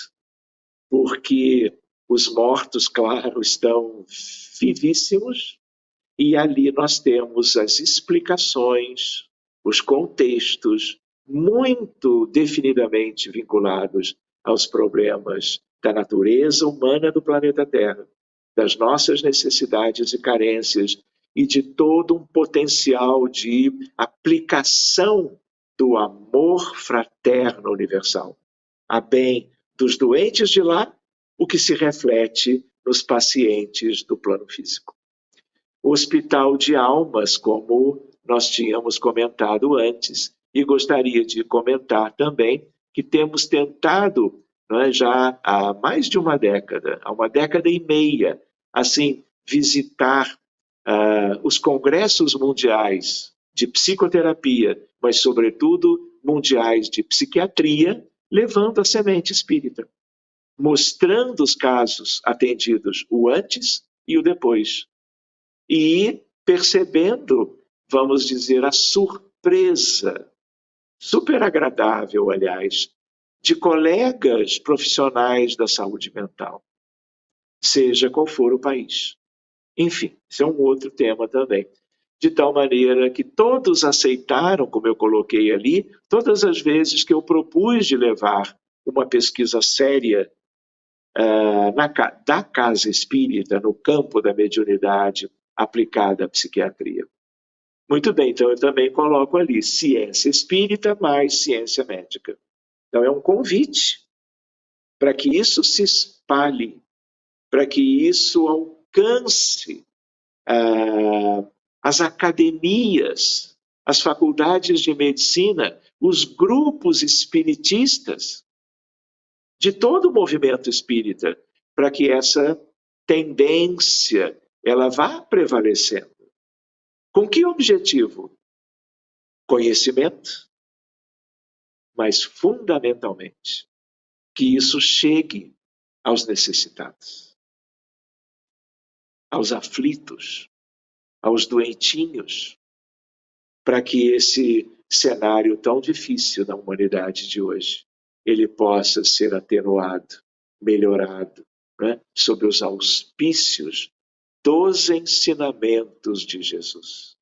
Porque os mortos, claro, estão vivíssimos, e ali nós temos as explicações, os contextos, muito definidamente vinculados aos problemas da natureza humana do planeta Terra, das nossas necessidades e carências, e de todo um potencial de aplicação do amor fraterno universal, a bem dos doentes de lá, o que se reflete nos pacientes do plano físico. O hospital de almas, como nós tínhamos comentado antes, e gostaria de comentar também que temos tentado, já há mais de uma década, há uma década e meia, assim, visitar os congressos mundiais de psicoterapia, mas, sobretudo, mundiais de psiquiatria, levando a semente espírita, mostrando os casos atendidos, o antes e o depois, e percebendo, vamos dizer, a surpresa, super agradável, aliás, de colegas profissionais da saúde mental, seja qual for o país. Enfim, isso é um outro tema também. De tal maneira que todos aceitaram, como eu coloquei ali, todas as vezes que eu propus de levar uma pesquisa séria da casa espírita, no campo da mediunidade aplicada à psiquiatria. Muito bem, então eu também coloco ali ciência espírita mais ciência médica. Então é um convite para que isso se espalhe, para que isso alcance as academias, as faculdades de medicina, os grupos espiritistas, de todo o movimento espírita, para que essa tendência ela vá prevalecendo. Com que objetivo? Conhecimento, mas fundamentalmente que isso chegue aos necessitados, aos aflitos, aos doentinhos, para que esse cenário tão difícil da humanidade de hoje, ele possa ser atenuado, melhorado, né? Sob os auspícios dos ensinamentos de Jesus,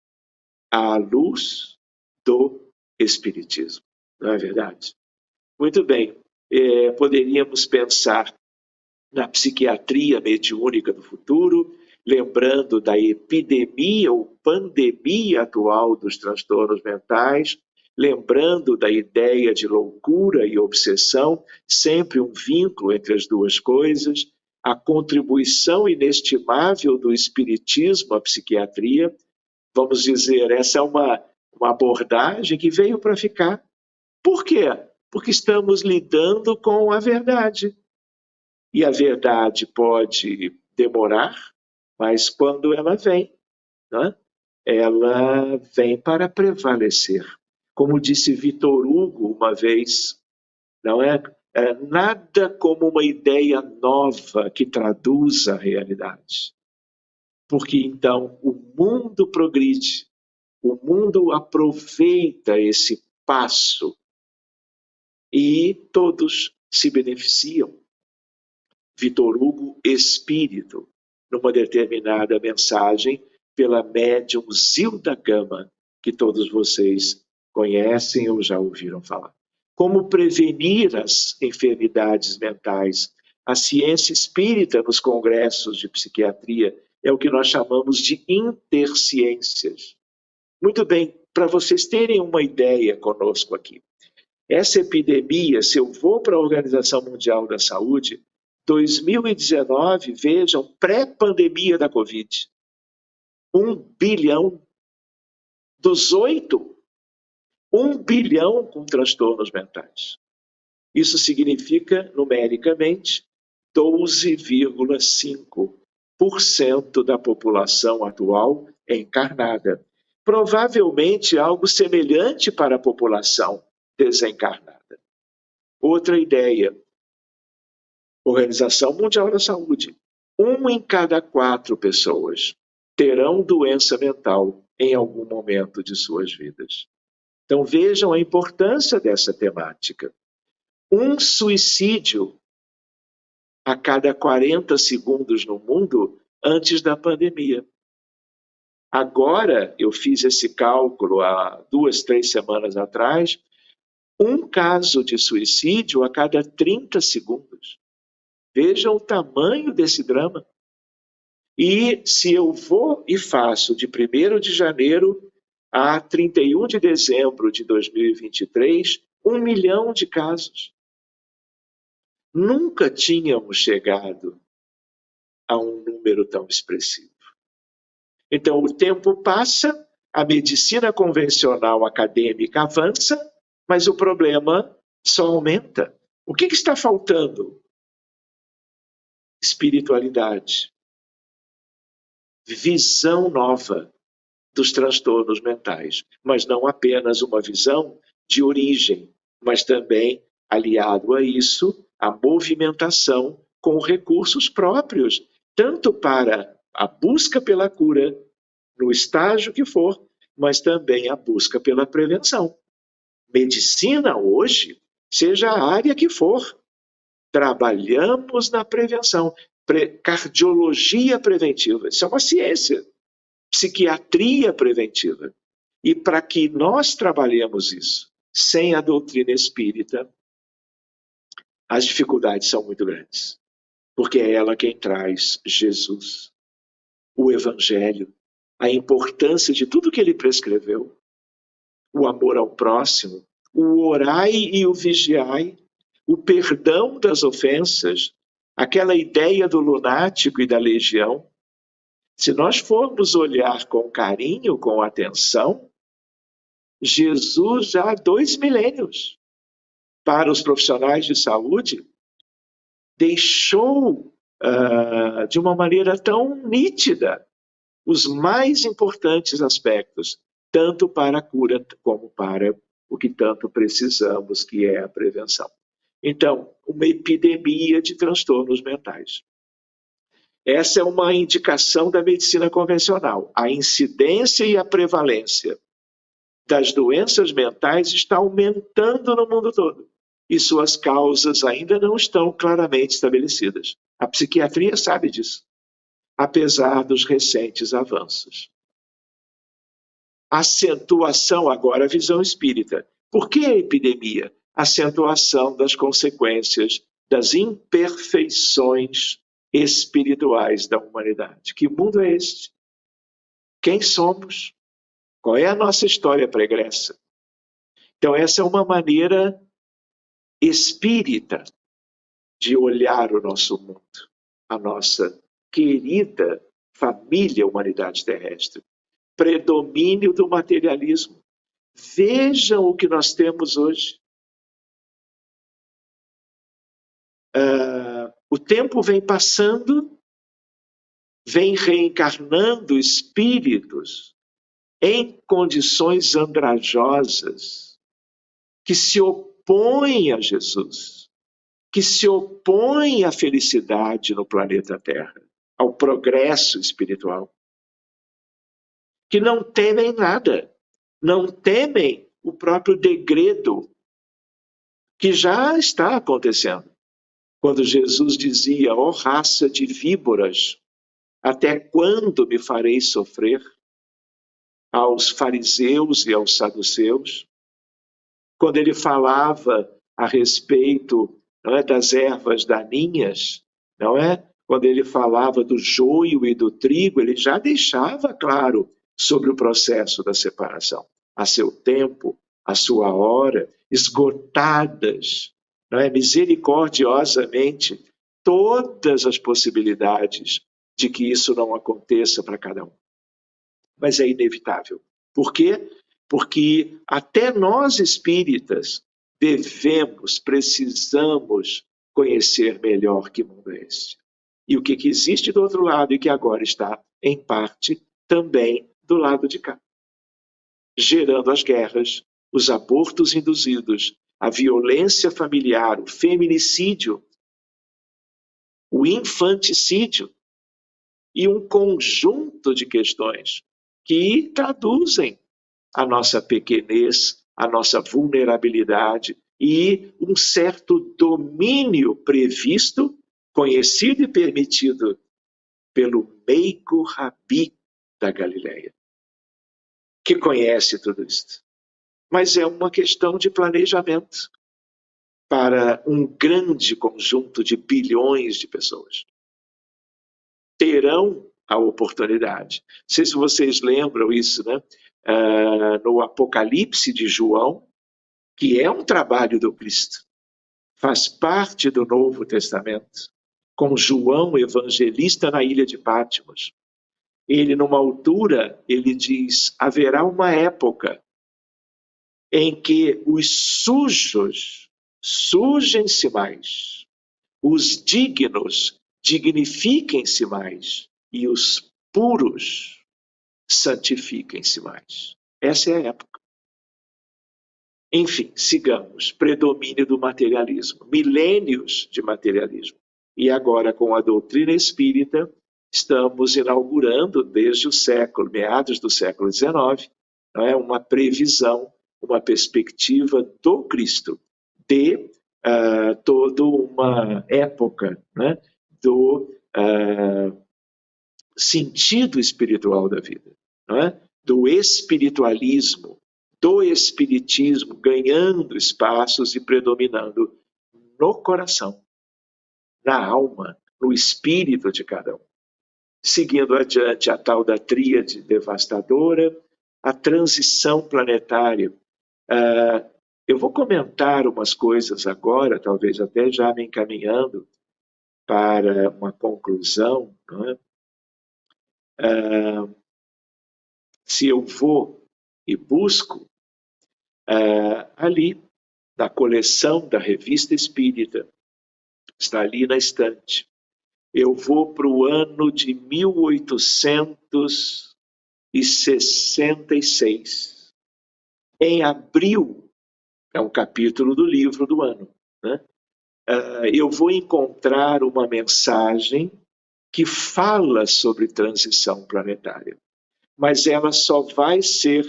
à luz do Espiritismo. Não é verdade? Muito bem. Poderíamos pensar na psiquiatria mediúnica do futuro, lembrando da epidemia ou pandemia atual dos transtornos mentais, lembrando da ideia de loucura e obsessão, sempre um vínculo entre as duas coisas, a contribuição inestimável do espiritismo à psiquiatria. Vamos dizer, essa é uma abordagem que veio para ficar. Por quê? Porque estamos lidando com a verdade. E a verdade pode demorar, mas quando ela vem, né, ela vem para prevalecer. Como disse Vitor Hugo uma vez, não é nada como uma ideia nova que traduz a realidade. Porque então o mundo progride, o mundo aproveita esse passo e todos se beneficiam. Vitor Hugo, espírito, numa determinada mensagem pela médium Zilda Gama, que todos vocês conhecem ou já ouviram falar. Como prevenir as enfermidades mentais? A ciência espírita nos congressos de psiquiatria é o que nós chamamos de interciências. Muito bem, para vocês terem uma ideia conosco aqui, essa epidemia, se eu vou para a Organização Mundial da Saúde, 2019, vejam, pré-pandemia da Covid, 1 bilhão dos 8, 1 bilhão com transtornos mentais. Isso significa, numericamente, 12,5% da população atual encarnada. Provavelmente algo semelhante para a população desencarnada. Outra ideia, Organização Mundial da Saúde, 1 em cada 4 pessoas terão doença mental em algum momento de suas vidas. Então vejam a importância dessa temática. Um suicídio a cada 40 segundos no mundo antes da pandemia. Agora, eu fiz esse cálculo há 2, 3 semanas atrás, um caso de suicídio a cada 30 segundos. Vejam o tamanho desse drama. E se eu vou e faço de 1º de janeiro a 31 de dezembro de 2023, 1 milhão de casos. Nunca tínhamos chegado a um número tão expressivo. Então, o tempo passa, a medicina convencional acadêmica avança, mas o problema só aumenta. O que está faltando? Espiritualidade. Visão nova dos transtornos mentais. Mas não apenas uma visão de origem, mas também, aliado a isso, a movimentação com recursos próprios, tanto para a busca pela cura, no estágio que for, mas também a busca pela prevenção. Medicina hoje, seja a área que for, trabalhamos na prevenção. Cardiologia preventiva, isso é uma ciência. Psiquiatria preventiva. E para que nós trabalhemos isso sem a doutrina espírita, as dificuldades são muito grandes. Porque é ela quem traz Jesus, o Evangelho, a importância de tudo que ele prescreveu, o amor ao próximo, o orai e o vigiai, o perdão das ofensas, aquela ideia do lunático e da legião. Se nós formos olhar com carinho, com atenção, Jesus já há 2 milênios, para os profissionais de saúde, deixou de uma maneira tão nítida os mais importantes aspectos, tanto para a cura como para o que tanto precisamos, que é a prevenção. Então, uma epidemia de transtornos mentais. Essa é uma indicação da medicina convencional. A incidência e a prevalência das doenças mentais está aumentando no mundo todo. E suas causas ainda não estão claramente estabelecidas. A psiquiatria sabe disso, apesar dos recentes avanços. Acentuação agora, a visão espírita. Por que a epidemia? Acentuação das consequências das imperfeições espirituais da humanidade. Que mundo é este? Quem somos? Qual é a nossa história pregressa? Então, essa é uma maneira espírita de olhar o nosso mundo, a nossa querida família humanidade terrestre. Predomínio do materialismo. Vejam o que nós temos hoje. O tempo vem passando, vem reencarnando espíritos em condições andrajosas que se opõem a Jesus, que se opõem à felicidade no planeta Terra, ao progresso espiritual, que não temem nada, não temem o próprio degredo que já está acontecendo. Quando Jesus dizia, ó raça de víboras, até quando me fareis sofrer? Aos fariseus e aos saduceus. Quando ele falava a respeito, não é, das ervas daninhas, não é? Quando ele falava do joio e do trigo, ele já deixava claro sobre o processo da separação. A seu tempo, a sua hora, esgotadas, não é, misericordiosamente, todas as possibilidades de que isso não aconteça para cada um. Mas é inevitável. Por quê? Porque até nós espíritas devemos, precisamos conhecer melhor que mundo é este. E o que existe do outro lado e que agora está, em parte, também do lado de cá. Gerando as guerras, os abortos induzidos, a violência familiar, o feminicídio, o infanticídio e um conjunto de questões que traduzem a nossa pequenez, a nossa vulnerabilidade e um certo domínio previsto, conhecido e permitido pelo meigo Rabi da Galileia, que conhece tudo isso. Mas é uma questão de planejamento para um grande conjunto de bilhões de pessoas. Terão a oportunidade. Não sei se vocês lembram isso, né? No Apocalipse de João, que é um trabalho do Cristo, faz parte do Novo Testamento, com João evangelista na ilha de Patmos. Ele, numa altura, ele diz, haverá uma época em que os sujos sujem-se mais, os dignos dignifiquem-se mais e os puros santifiquem-se mais. Essa é a época. Enfim, sigamos. Predomínio do materialismo. Milênios de materialismo. E agora, com a doutrina espírita, estamos inaugurando, desde o século, meados do século XIX, não é, uma previsão, uma perspectiva do Cristo, de toda uma época, né, do sentido espiritual da vida, não é? Do espiritualismo, do espiritismo ganhando espaços e predominando no coração, na alma, no espírito de cada um. Seguindo adiante a tal da tríade devastadora, a transição planetária. Eu vou comentar umas coisas agora, talvez até já me encaminhando para uma conclusão, não é? Se eu vou e busco ali na coleção da Revista Espírita, está ali na estante, eu vou para o ano de 1866. Em abril, é um capítulo do livro do ano, né? eu vou encontrar uma mensagem que fala sobre transição planetária, mas ela só vai ser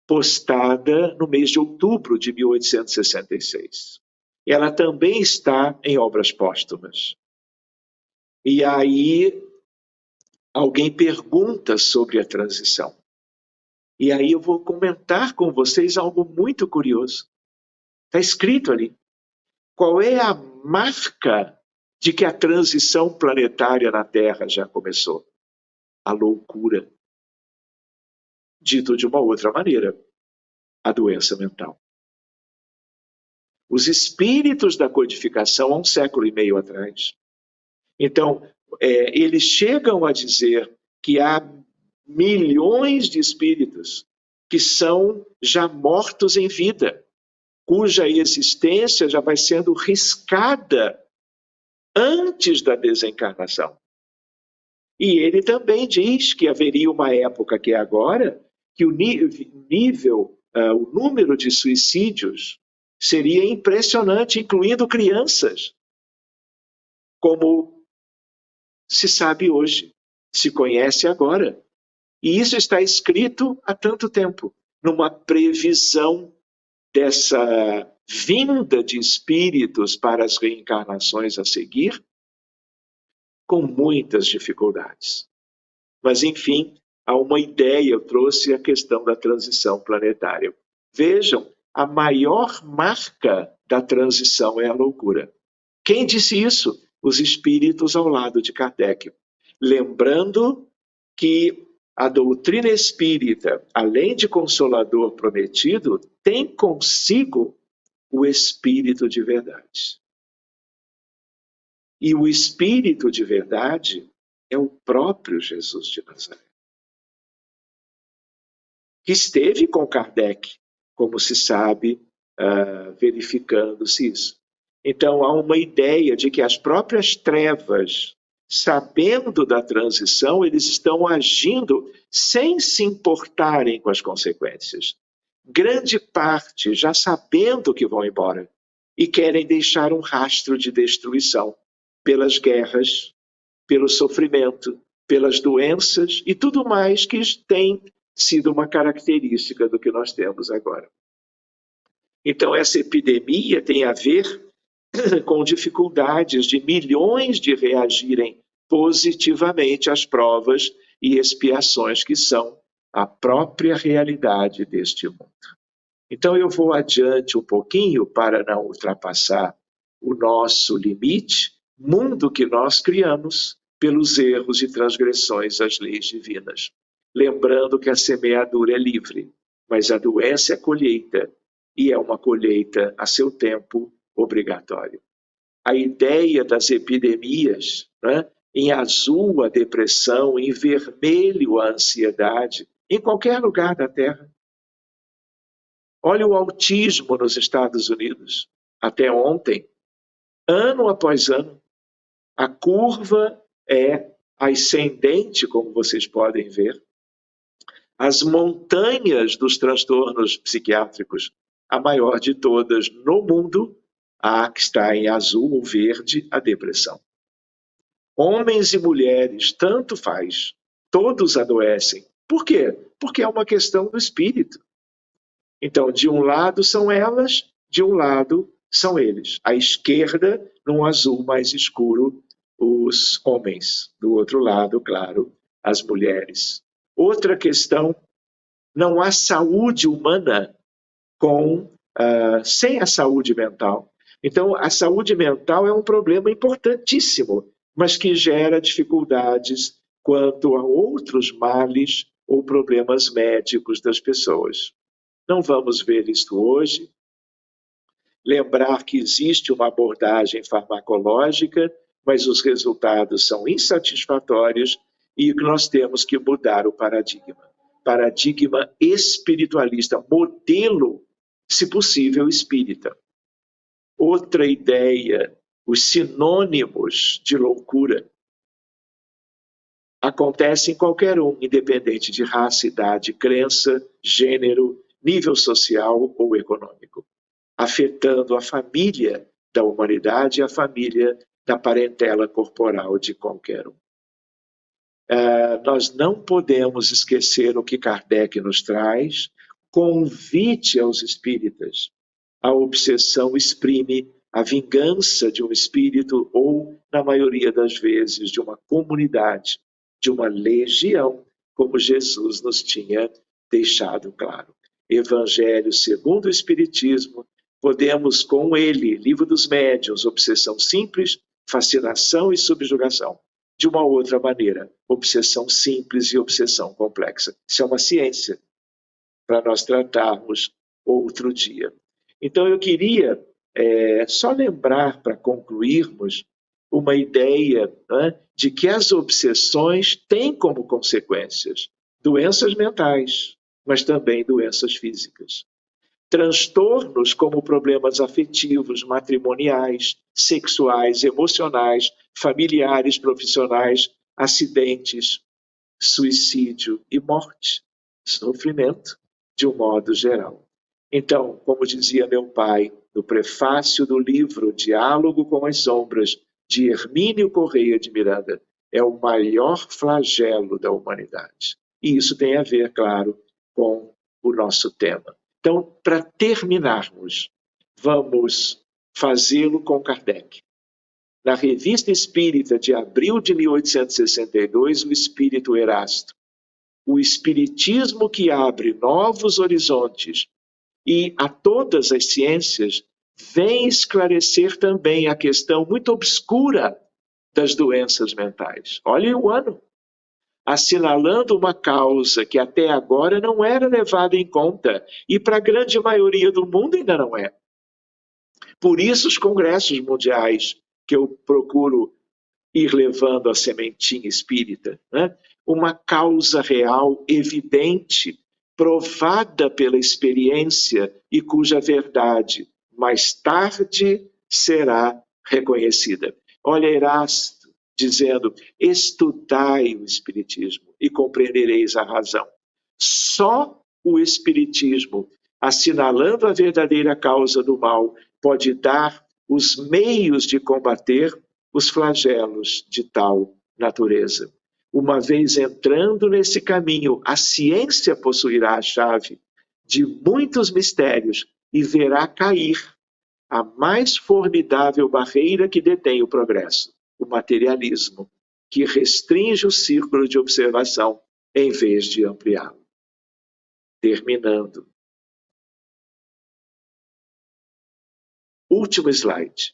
postada no mês de outubro de 1866. Ela também está em obras póstumas. E aí alguém pergunta sobre a transição. E aí eu vou comentar com vocês algo muito curioso. Está escrito ali. Qual é a marca de que a transição planetária na Terra já começou? A loucura. Dito de uma outra maneira, a doença mental. Os espíritos da codificação há 1,5 século atrás. Então, eles chegam a dizer que há milhões de espíritos que são já mortos em vida, cuja existência já vai sendo riscada antes da desencarnação. E ele também diz que haveria uma época, que é agora, que o número de suicídios seria impressionante, incluindo crianças, como se sabe hoje, se conhece agora. E isso está escrito há tanto tempo, numa previsão dessa vinda de espíritos para as reencarnações a seguir, com muitas dificuldades. Mas, enfim, há uma ideia, eu trouxe a questão da transição planetária. Vejam, a maior marca da transição é a loucura. Quem disse isso? Os espíritos ao lado de Kardec. Lembrando que a doutrina espírita, além de consolador prometido, tem consigo o espírito de verdade. E o espírito de verdade é o próprio Jesus de Nazaré, que esteve com Kardec, como se sabe, verificando-se isso. Então, há uma ideia de que as próprias trevas, sabendo da transição, eles estão agindo sem se importarem com as consequências. Grande parte já sabendo que vão embora e querem deixar um rastro de destruição pelas guerras, pelo sofrimento, pelas doenças e tudo mais que tem sido uma característica do que nós temos agora. Então, essa epidemia tem a ver com dificuldades de milhões de reagirem positivamente às provas e expiações que são a própria realidade deste mundo. Então, eu vou adiante um pouquinho para não ultrapassar o nosso limite, mundo que nós criamos pelos erros e transgressões às leis divinas. Lembrando que a semeadura é livre, mas a doença é colheita, e é uma colheita a seu tempo obrigatório. A ideia das epidemias, né? Em azul a depressão, em vermelho a ansiedade, em qualquer lugar da Terra. Olha o autismo nos Estados Unidos. Até ontem, ano após ano, a curva é ascendente, como vocês podem ver. As montanhas dos transtornos psiquiátricos, a maior de todas no mundo, a que está em azul ou verde, a depressão. Homens e mulheres, tanto faz, todos adoecem. Por quê? Porque é uma questão do espírito. Então, de um lado são elas, de um lado são eles. À esquerda, num azul mais escuro, os homens. Do outro lado, claro, as mulheres. Outra questão, não há saúde humana sem a saúde mental. Então, a saúde mental é um problema importantíssimo, mas que gera dificuldades quanto a outros males ou problemas médicos das pessoas. Não vamos ver isto hoje. Lembrar que existe uma abordagem farmacológica, mas os resultados são insatisfatórios e que nós temos que mudar o paradigma. Paradigma espiritualista, modelo, se possível, espírita. Outra ideia, os sinônimos de loucura, acontece em qualquer um, independente de raça, idade, crença, gênero, nível social ou econômico, afetando a família da humanidade e a família da parentela corporal de qualquer um. Nós não podemos esquecer o que Kardec nos traz, convite aos espíritas. A obsessão exprime a vingança de um espírito ou, na maioria das vezes, de uma comunidade, de uma legião, como Jesus nos tinha deixado claro. Evangelho segundo o Espiritismo, podemos com ele, Livro dos Médiuns, obsessão simples, fascinação e subjugação. De uma outra maneira, obsessão simples e obsessão complexa. Isso é uma ciência para nós tratarmos outro dia. Então eu queria só lembrar, para concluirmos, uma ideia, né, de que as obsessões têm como consequências doenças mentais, mas também doenças físicas. Transtornos como problemas afetivos, matrimoniais, sexuais, emocionais, familiares, profissionais, acidentes, suicídio e morte, sofrimento, de um modo geral. Então, como dizia meu pai, no prefácio do livro Diálogo com as Sombras, de Hermínio Correia de Miranda, é o maior flagelo da humanidade. E isso tem a ver, claro, com o nosso tema. Então, para terminarmos, vamos fazê-lo com Kardec. Na Revista Espírita de abril de 1862, o Espírito Erasto. O Espiritismo que abre novos horizontes e a todas as ciências vem esclarecer também a questão muito obscura das doenças mentais. Olhem o ano. Assinalando uma causa que até agora não era levada em conta e para a grande maioria do mundo ainda não é. Por isso os congressos mundiais que eu procuro ir levando a sementinha espírita, né? Uma causa real, evidente, provada pela experiência e cuja verdade mais tarde será reconhecida. Olha Erasto dizendo, estudai o Espiritismo e compreendereis a razão. Só o Espiritismo, assinalando a verdadeira causa do mal, pode dar os meios de combater os flagelos de tal natureza. Uma vez entrando nesse caminho, a ciência possuirá a chave de muitos mistérios e verá cair a mais formidável barreira que detém o progresso, o materialismo, que restringe o círculo de observação em vez de ampliá-lo. Terminando. Último slide.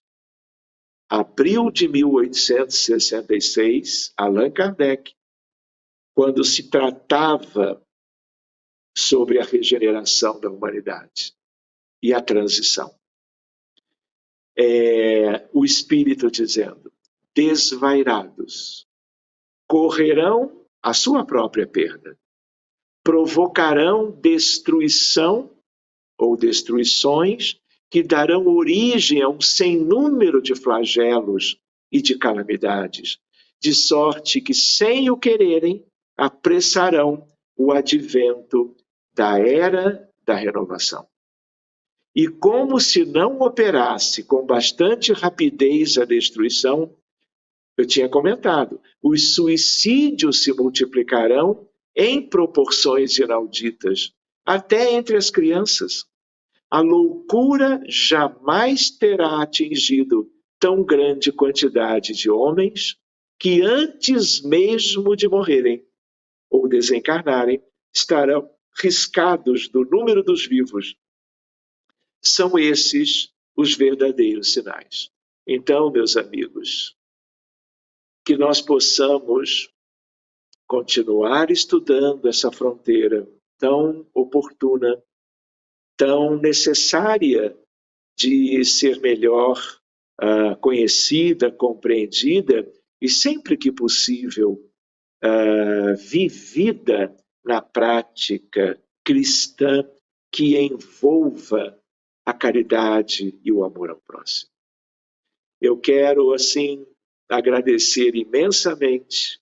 Abril de 1866, Allan Kardec, quando se tratava sobre a regeneração da humanidade e a transição. O Espírito dizendo, desvairados, correrão a sua própria perda, provocarão destruição ou destruições que darão origem a um sem número de flagelos e de calamidades, de sorte que, sem o quererem, apressarão o advento da era da renovação. E como se não operasse com bastante rapidez a destruição, eu tinha comentado, os suicídios se multiplicarão em proporções inauditas, até entre as crianças. A loucura jamais terá atingido tão grande quantidade de homens que antes mesmo de morrerem ou desencarnarem, estarão riscados do número dos vivos. São esses os verdadeiros sinais. Então, meus amigos, que nós possamos continuar estudando essa fronteira tão oportuna, tão necessária de ser melhor conhecida, compreendida e, sempre que possível, vivida na prática cristã que envolva a caridade e o amor ao próximo. Eu quero, assim, agradecer imensamente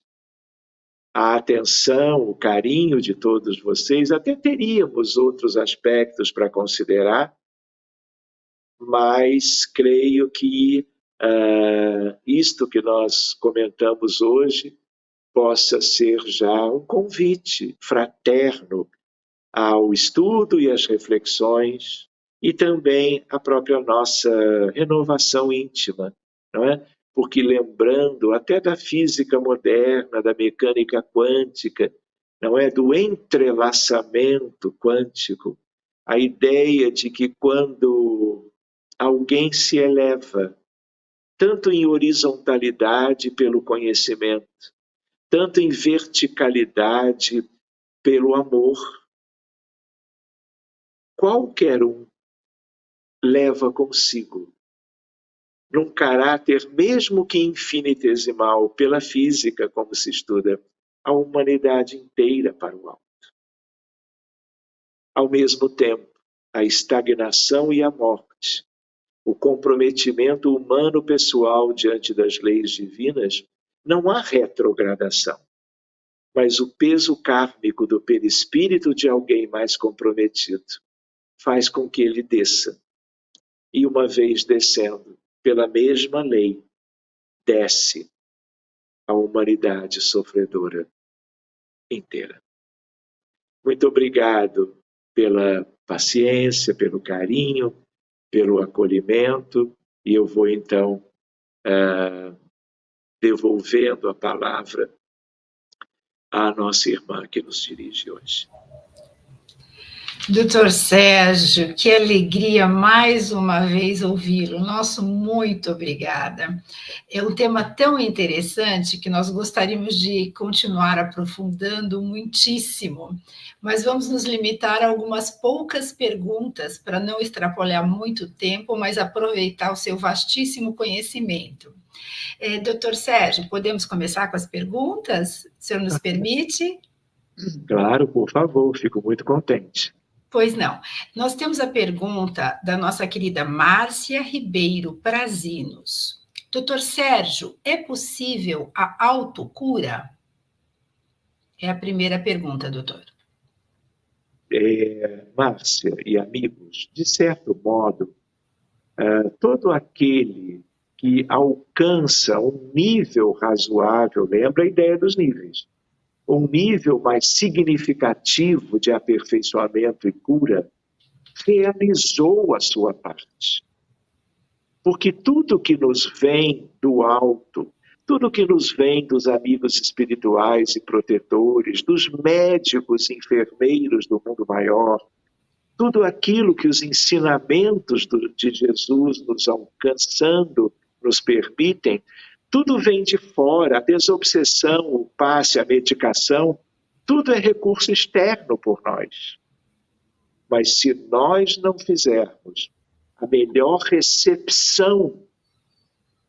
a atenção, o carinho de todos vocês. Até teríamos outros aspectos para considerar, mas creio que isto que nós comentamos hoje possa ser já um convite fraterno ao estudo e às reflexões e também a própria nossa renovação íntima, não é? Porque lembrando até da física moderna, da mecânica quântica, não é? Do entrelaçamento quântico, a ideia de que quando alguém se eleva, tanto em horizontalidade pelo conhecimento, tanto em verticalidade pelo amor, qualquer um leva consigo, num caráter mesmo que infinitesimal, pela física, como se estuda, a humanidade inteira para o alto. Ao mesmo tempo, a estagnação e a morte, o comprometimento humano pessoal diante das leis divinas, não há retrogradação, mas o peso kármico do perispírito de alguém mais comprometido faz com que ele desça. E uma vez descendo, pela mesma lei, desce a humanidade sofredora inteira. Muito obrigado pela paciência, pelo carinho, pelo acolhimento, e eu vou então devolvendo a palavra à nossa irmã que nos dirige hoje. Doutor Sérgio, que alegria mais uma vez ouvi-lo. Nosso muito obrigada. É um tema tão interessante que nós gostaríamos de continuar aprofundando muitíssimo, mas vamos nos limitar a algumas poucas perguntas para não extrapolar muito tempo, mas aproveitar o seu vastíssimo conhecimento. Doutor Sérgio, podemos começar com as perguntas? O senhor nos permite? Claro, por favor, fico muito contente. Pois não. Nós temos a pergunta da nossa querida Márcia Ribeiro Prazinos. Doutor Sérgio, é possível a autocura? É a primeira pergunta, doutor. Márcia e amigos, de certo modo, todo aquele que alcança um nível razoável, lembra a ideia dos níveis, um nível mais significativo de aperfeiçoamento e cura, realizou a sua parte. Porque tudo que nos vem do alto, tudo que nos vem dos amigos espirituais e protetores, dos médicos e enfermeiros do mundo maior, tudo aquilo que os ensinamentos de Jesus nos alcançando nos permitem, tudo vem de fora, a desobsessão, o passe, a medicação, tudo é recurso externo por nós. Mas se nós não fizermos a melhor recepção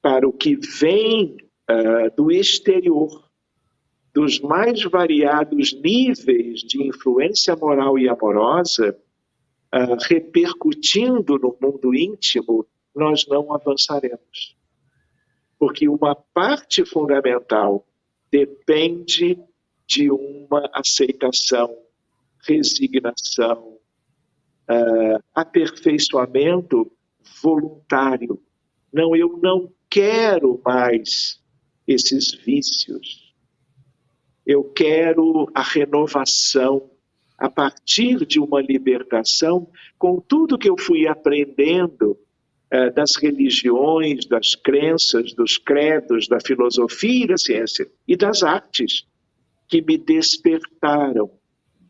para o que vem do exterior, dos mais variados níveis de influência moral e amorosa, repercutindo no mundo íntimo, nós não avançaremos. Porque uma parte fundamental depende de uma aceitação, resignação, aperfeiçoamento voluntário. Não, eu não quero mais esses vícios. Eu quero a renovação a partir de uma libertação com tudo que eu fui aprendendo das religiões, das crenças, dos credos, da filosofia e da ciência e das artes que me despertaram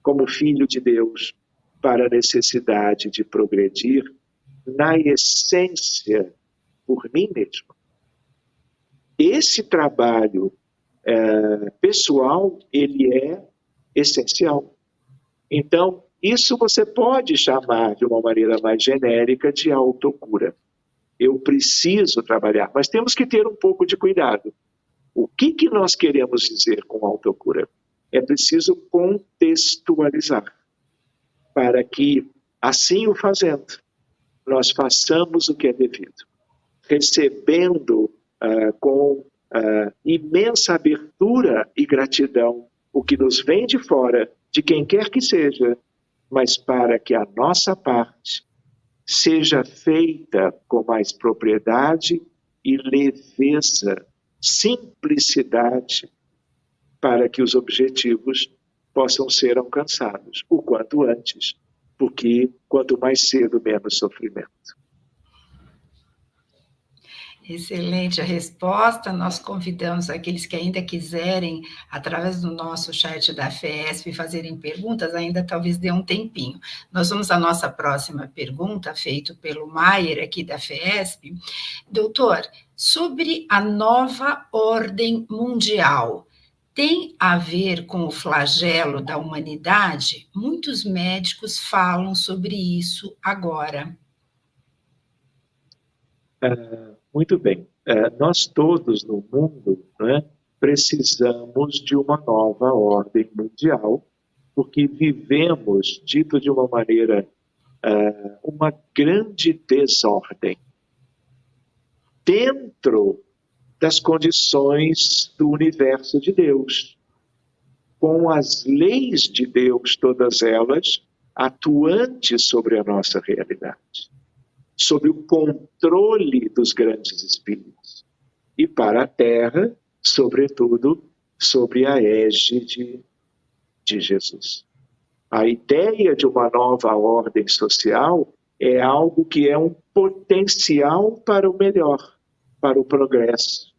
como filho de Deus para a necessidade de progredir na essência por mim mesmo. Esse trabalho pessoal, ele é essencial. Então, isso você pode chamar de uma maneira mais genérica de autocura. Eu preciso trabalhar, mas temos que ter um pouco de cuidado. O que nós queremos dizer com autocura? É preciso contextualizar, para que, assim o fazendo, nós façamos o que é devido, recebendo com imensa abertura e gratidão o que nos vem de fora, de quem quer que seja, mas para que a nossa parte seja feita com mais propriedade e leveza, simplicidade, para que os objetivos possam ser alcançados o quanto antes, porque quanto mais cedo, menos sofrimento. Excelente a resposta. Nós convidamos aqueles que ainda quiserem, através do nosso chat da FESP, fazerem perguntas, ainda talvez dê um tempinho. Nós vamos à nossa próxima pergunta, feita pelo Maier, aqui da FESP. Doutor, sobre a nova ordem mundial, tem a ver com o flagelo da humanidade? Muitos médicos falam sobre isso agora. Muito bem. Nós todos no mundo, né, precisamos de uma nova ordem mundial, porque vivemos, dito de uma maneira, uma grande desordem dentro das condições do universo de Deus, com as leis de Deus, todas elas, atuantes sobre a nossa realidade, sob o controle dos grandes espíritos. E para a Terra, sobretudo, sobre a égide de Jesus. A ideia de uma nova ordem social é algo que é um potencial para o melhor, para o progresso.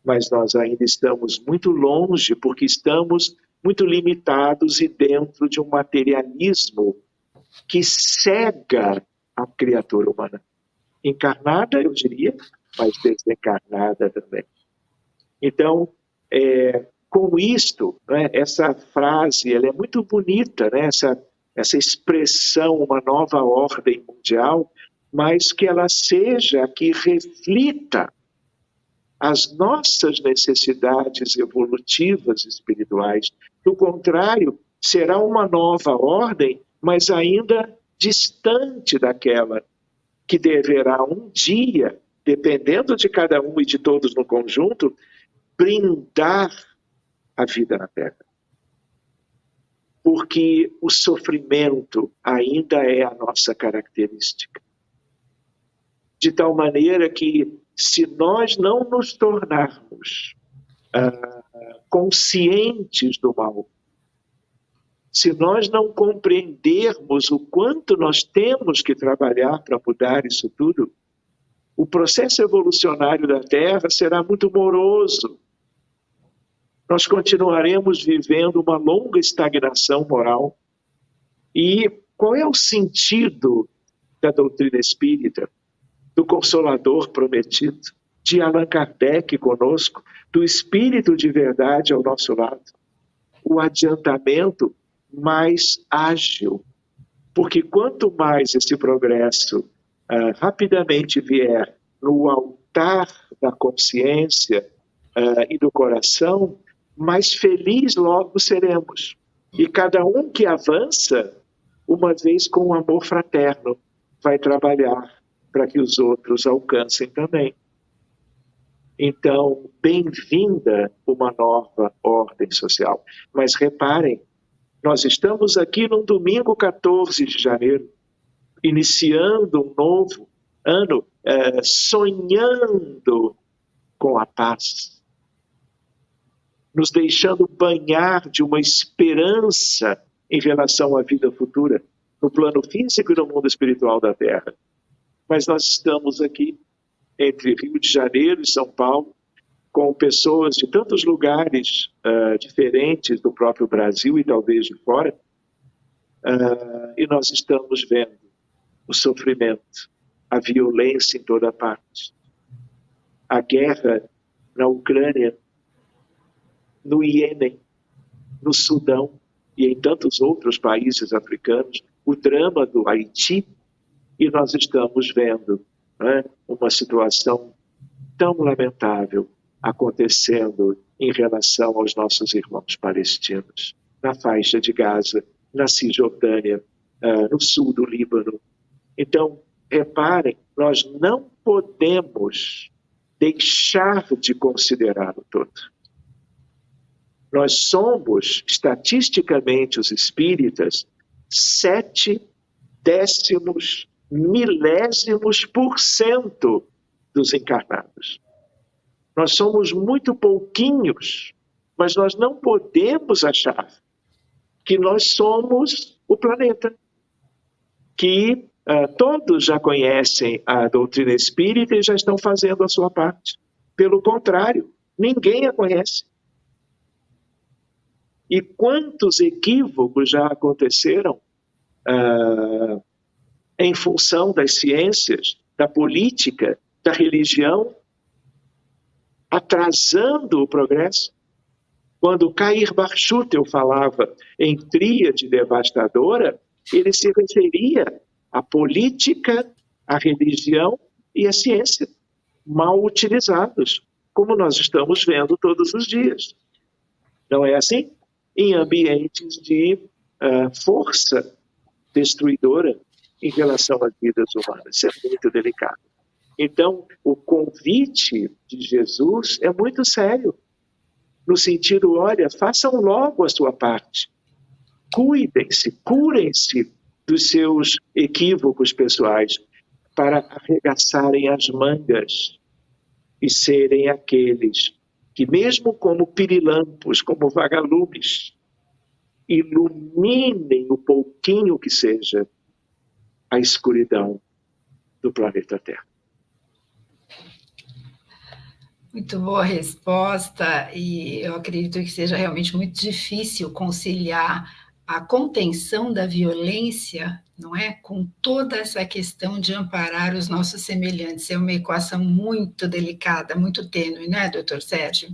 Mas nós ainda estamos muito longe, porque estamos muito limitados e dentro de um materialismo que cega a criatura humana. Encarnada, eu diria, mas desencarnada também. Então, com isto, né, essa frase ela é muito bonita, né, essa expressão, uma nova ordem mundial, mas que ela seja, que reflita as nossas necessidades evolutivas espirituais. Do contrário, será uma nova ordem, mas ainda distante daquela que deverá um dia, dependendo de cada um e de todos no conjunto, brindar a vida na Terra. Porque o sofrimento ainda é a nossa característica. De tal maneira que, se nós não nos tornarmos conscientes do mal, se nós não compreendermos o quanto nós temos que trabalhar para mudar isso tudo, o processo evolucionário da Terra será muito moroso. Nós continuaremos vivendo uma longa estagnação moral. E qual é o sentido da doutrina espírita, do Consolador prometido, de Allan Kardec conosco, do Espírito de verdade ao nosso lado? O adiantamento mais ágil, porque quanto mais esse progresso rapidamente vier no altar da consciência e do coração, mais feliz logo seremos. E cada um que avança, uma vez com o amor fraterno, vai trabalhar para que os outros alcancem também. Então, bem-vinda uma nova ordem social. Mas reparem, nós estamos aqui num domingo 14 de janeiro, iniciando um novo ano, sonhando com a paz, nos deixando banhar de uma esperança em relação à vida futura, no plano físico e no mundo espiritual da Terra. Mas nós estamos aqui, entre Rio de Janeiro e São Paulo, com pessoas de tantos lugares diferentes do próprio Brasil e talvez de fora, e nós estamos vendo o sofrimento, a violência em toda parte, a guerra na Ucrânia, no Iêmen, no Sudão e em tantos outros países africanos, o drama do Haiti, e nós estamos vendo, né, uma situação tão lamentável acontecendo em relação aos nossos irmãos palestinos, na faixa de Gaza, na Cisjordânia, no sul do Líbano. Então, reparem, nós não podemos deixar de considerar o todo. Nós somos, estatisticamente, os espíritas, 7/10 milésimos% dos encarnados. Nós somos muito pouquinhos, mas nós não podemos achar que nós somos o planeta, que todos já conhecem a doutrina espírita e já estão fazendo a sua parte. Pelo contrário, ninguém a conhece. E quantos equívocos já aconteceram em função das ciências, da política, da religião, atrasando o progresso? Quando Cair Barchutel falava em tríade devastadora, ele se referia à política, à religião e à ciência, mal utilizados, como nós estamos vendo todos os dias. Não é assim? Em ambientes de força destruidora em relação às vidas humanas. Isso é muito delicado. Então, o convite de Jesus é muito sério, no sentido, olha, façam logo a sua parte. Cuidem-se, curem-se dos seus equívocos pessoais para arregaçarem as mangas e serem aqueles que, mesmo como pirilampos, como vagalumes, iluminem o pouquinho que seja a escuridão do planeta Terra. Muito boa resposta, e eu acredito que seja realmente muito difícil conciliar a contenção da violência, não é? Com toda essa questão de amparar os nossos semelhantes. É uma equação muito delicada, muito tênue, né, doutor Sérgio?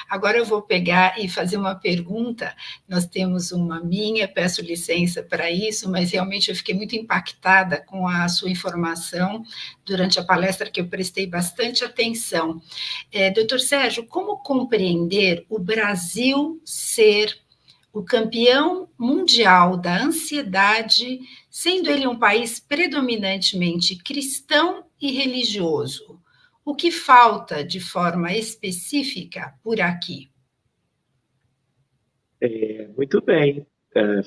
Agora eu vou pegar e fazer uma pergunta. Nós temos uma minha, peço licença para isso, mas realmente eu fiquei muito impactada com a sua informação durante a palestra, que eu prestei bastante atenção. Doutor Sérgio, como compreender o Brasil ser o campeão mundial da ansiedade, sendo ele um país predominantemente cristão e religioso? O que falta de forma específica por aqui? Muito bem,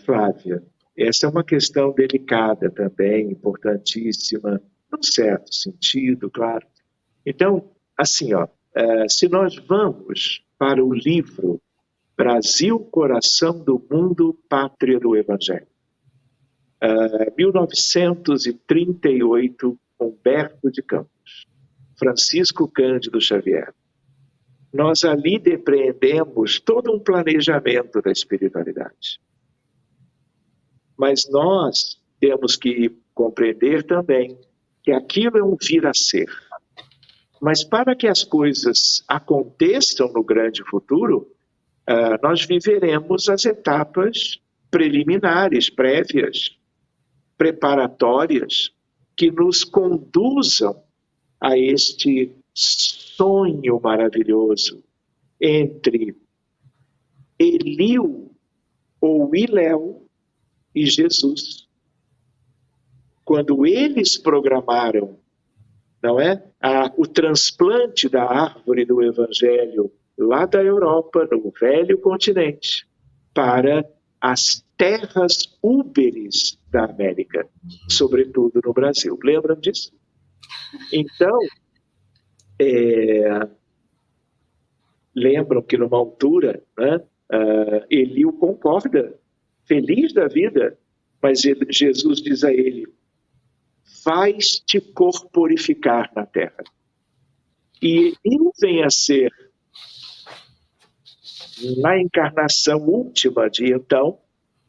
Flávia. Essa é uma questão delicada também, importantíssima, num certo sentido, claro. Então, assim, se nós vamos para o livro Brasil, Coração do Mundo, Pátria do Evangelho. 1938, Humberto de Campos, Francisco Cândido Xavier. Nós ali depreendemos todo um planejamento da espiritualidade. Mas nós temos que compreender também que aquilo é um vir a ser. Mas para que as coisas aconteçam no grande futuro, nós viveremos as etapas preliminares, prévias, preparatórias, que nos conduzam a este sonho maravilhoso entre Eliu ou Iléu e Jesus. Quando eles programaram, não é, o transplante da árvore do Evangelho lá da Europa, no velho continente, para as terras úberes da América, sobretudo no Brasil. Lembram disso? Então, lembram que numa altura, né, Eliu concorda, feliz da vida, mas Jesus diz a ele: vais-te corporificar na terra. E Eliu vem a ser, na encarnação última de então,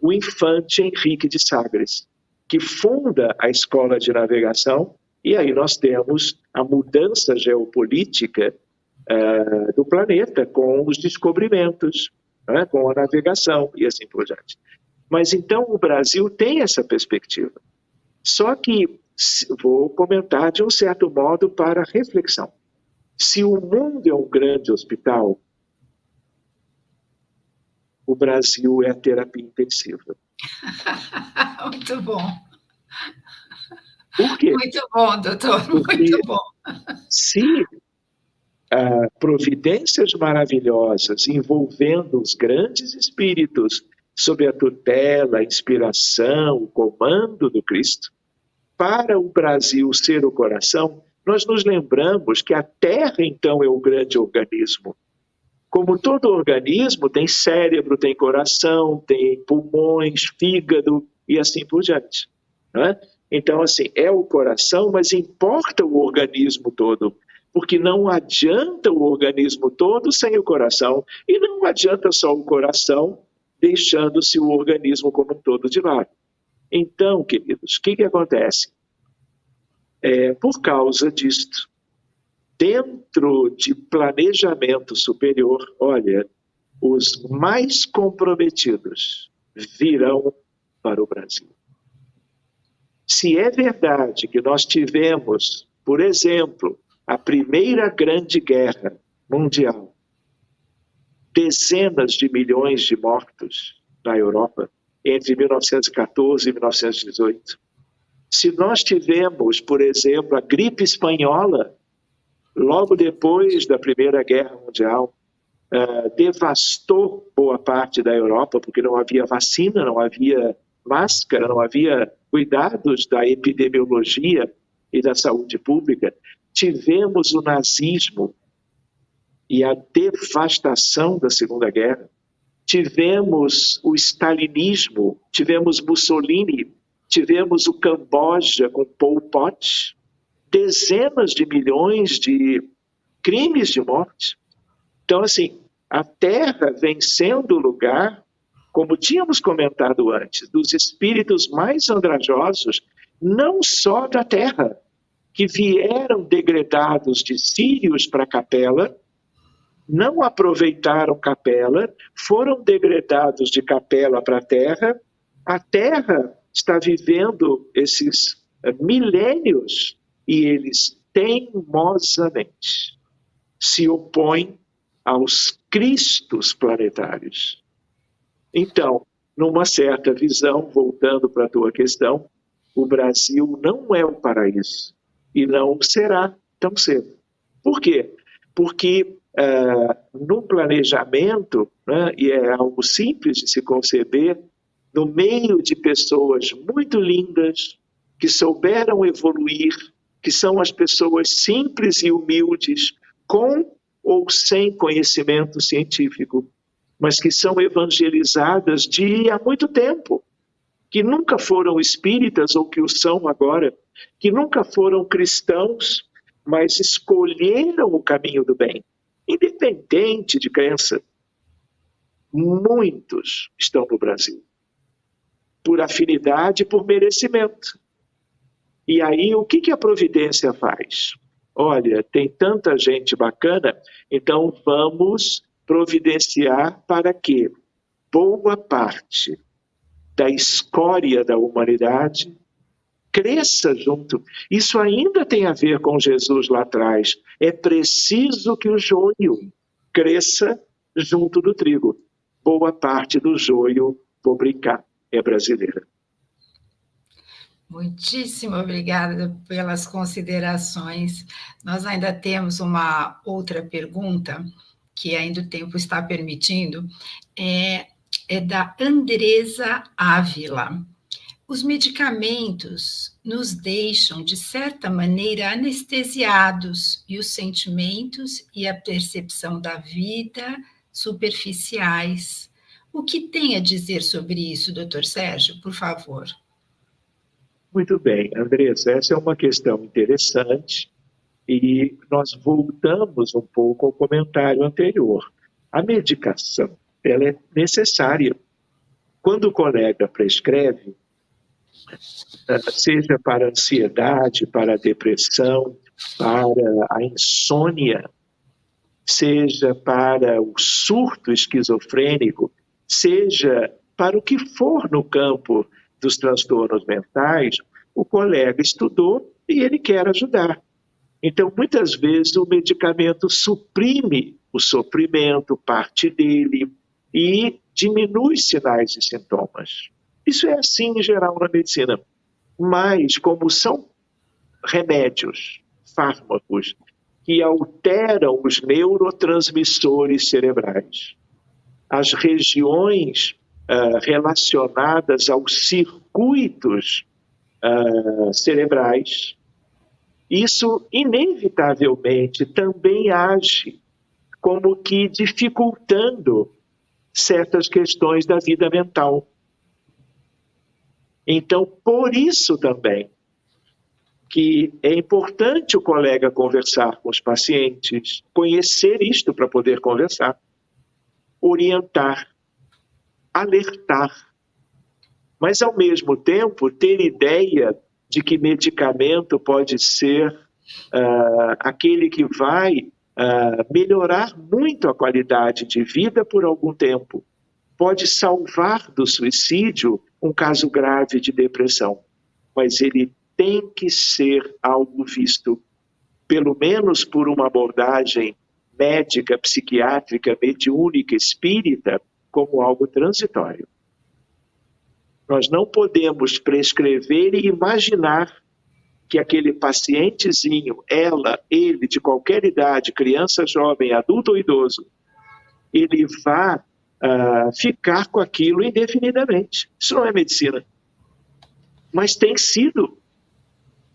o infante Henrique de Sagres, que funda a escola de navegação, e aí nós temos a mudança geopolítica do planeta com os descobrimentos, né, com a navegação e assim por diante. Mas então o Brasil tem essa perspectiva. Só que, vou comentar de um certo modo para reflexão. Se o mundo é um grande hospital, o Brasil é a terapia intensiva. Muito bom. Por quê? Muito bom, doutor, muito bom. Se providências maravilhosas envolvendo os grandes espíritos sob a tutela, a inspiração, o comando do Cristo, para o Brasil ser o coração, nós nos lembramos que a Terra, então, é o grande organismo. Como todo organismo, tem cérebro, tem coração, tem pulmões, fígado e assim por diante. Né? Então, assim, é o coração, mas importa o organismo todo, porque não adianta o organismo todo sem o coração, e não adianta só o coração deixando-se o organismo como um todo de lado. Então, queridos, o que acontece? Por causa disto, dentro de planejamento superior, olha, os mais comprometidos virão para o Brasil. Se é verdade que nós tivemos, por exemplo, a Primeira Grande Guerra Mundial, dezenas de milhões de mortos na Europa entre 1914 e 1918. Se nós tivemos, por exemplo, a gripe espanhola, logo depois da Primeira Guerra Mundial, devastou boa parte da Europa, porque não havia vacina, não havia máscara, não havia cuidados da epidemiologia e da saúde pública. Tivemos o nazismo e a devastação da Segunda Guerra. Tivemos o stalinismo, tivemos Mussolini, tivemos o Camboja com Pol Pot, dezenas de milhões de crimes de morte. Então, assim, a Terra vem sendo o lugar, como tínhamos comentado antes, dos espíritos mais andrajosos, não só da Terra, que vieram degredados de Sírios para Capela, não aproveitaram Capela, foram degredados de Capela para a Terra está vivendo esses milênios e eles teimosamente se opõem aos cristos planetários. Então, numa certa visão, voltando para a tua questão, o Brasil não é o paraíso e não será tão cedo. Por quê? Porque no planejamento, né, e é algo simples de se conceber, no meio de pessoas muito lindas, que souberam evoluir, que são as pessoas simples e humildes, com ou sem conhecimento científico, mas que são evangelizadas há muito tempo, que nunca foram espíritas ou que o são agora, que nunca foram cristãos, mas escolheram o caminho do bem, independente de crença. Muitos estão no Brasil, por afinidade e por merecimento. E aí, o que a providência faz? Olha, tem tanta gente bacana, então vamos providenciar para que boa parte da escória da humanidade cresça junto. Isso ainda tem a ver com Jesus lá atrás. É preciso que o joio cresça junto do trigo. Boa parte do joio, vou brincar, é brasileira. Muitíssimo obrigada pelas considerações. Nós ainda temos uma outra pergunta, que ainda o tempo está permitindo, é da Andresa Ávila. Os medicamentos nos deixam, de certa maneira, anestesiados, e os sentimentos e a percepção da vida superficiais. O que tem a dizer sobre isso, Dr. Sérgio, por favor? Muito bem, Andressa, essa é uma questão interessante e nós voltamos um pouco ao comentário anterior. A medicação, ela é necessária. Quando o colega prescreve, seja para a ansiedade, para a depressão, para a insônia, seja para o surto esquizofrênico, seja para o que for no campo dos transtornos mentais, o colega estudou e ele quer ajudar. Então, muitas vezes, o medicamento suprime o sofrimento, parte dele, e diminui sinais e sintomas. Isso é assim em geral na medicina. Mas, como são remédios, fármacos, que alteram os neurotransmissores cerebrais, as regiões relacionadas aos circuitos cerebrais, isso inevitavelmente também age como que dificultando certas questões da vida mental. Então, por isso também, que é importante o colega conversar com os pacientes, conhecer isto para poder conversar, orientar, alertar, mas ao mesmo tempo ter ideia de que medicamento pode ser aquele que vai melhorar muito a qualidade de vida por algum tempo, pode salvar do suicídio um caso grave de depressão, mas ele tem que ser algo visto, pelo menos por uma abordagem médica, psiquiátrica, mediúnica, espírita, como algo transitório. Nós não podemos prescrever e imaginar que aquele pacientezinho, ela, ele, de qualquer idade, criança, jovem, adulto ou idoso, ele vá ficar com aquilo indefinidamente. Isso não é medicina. Mas tem sido.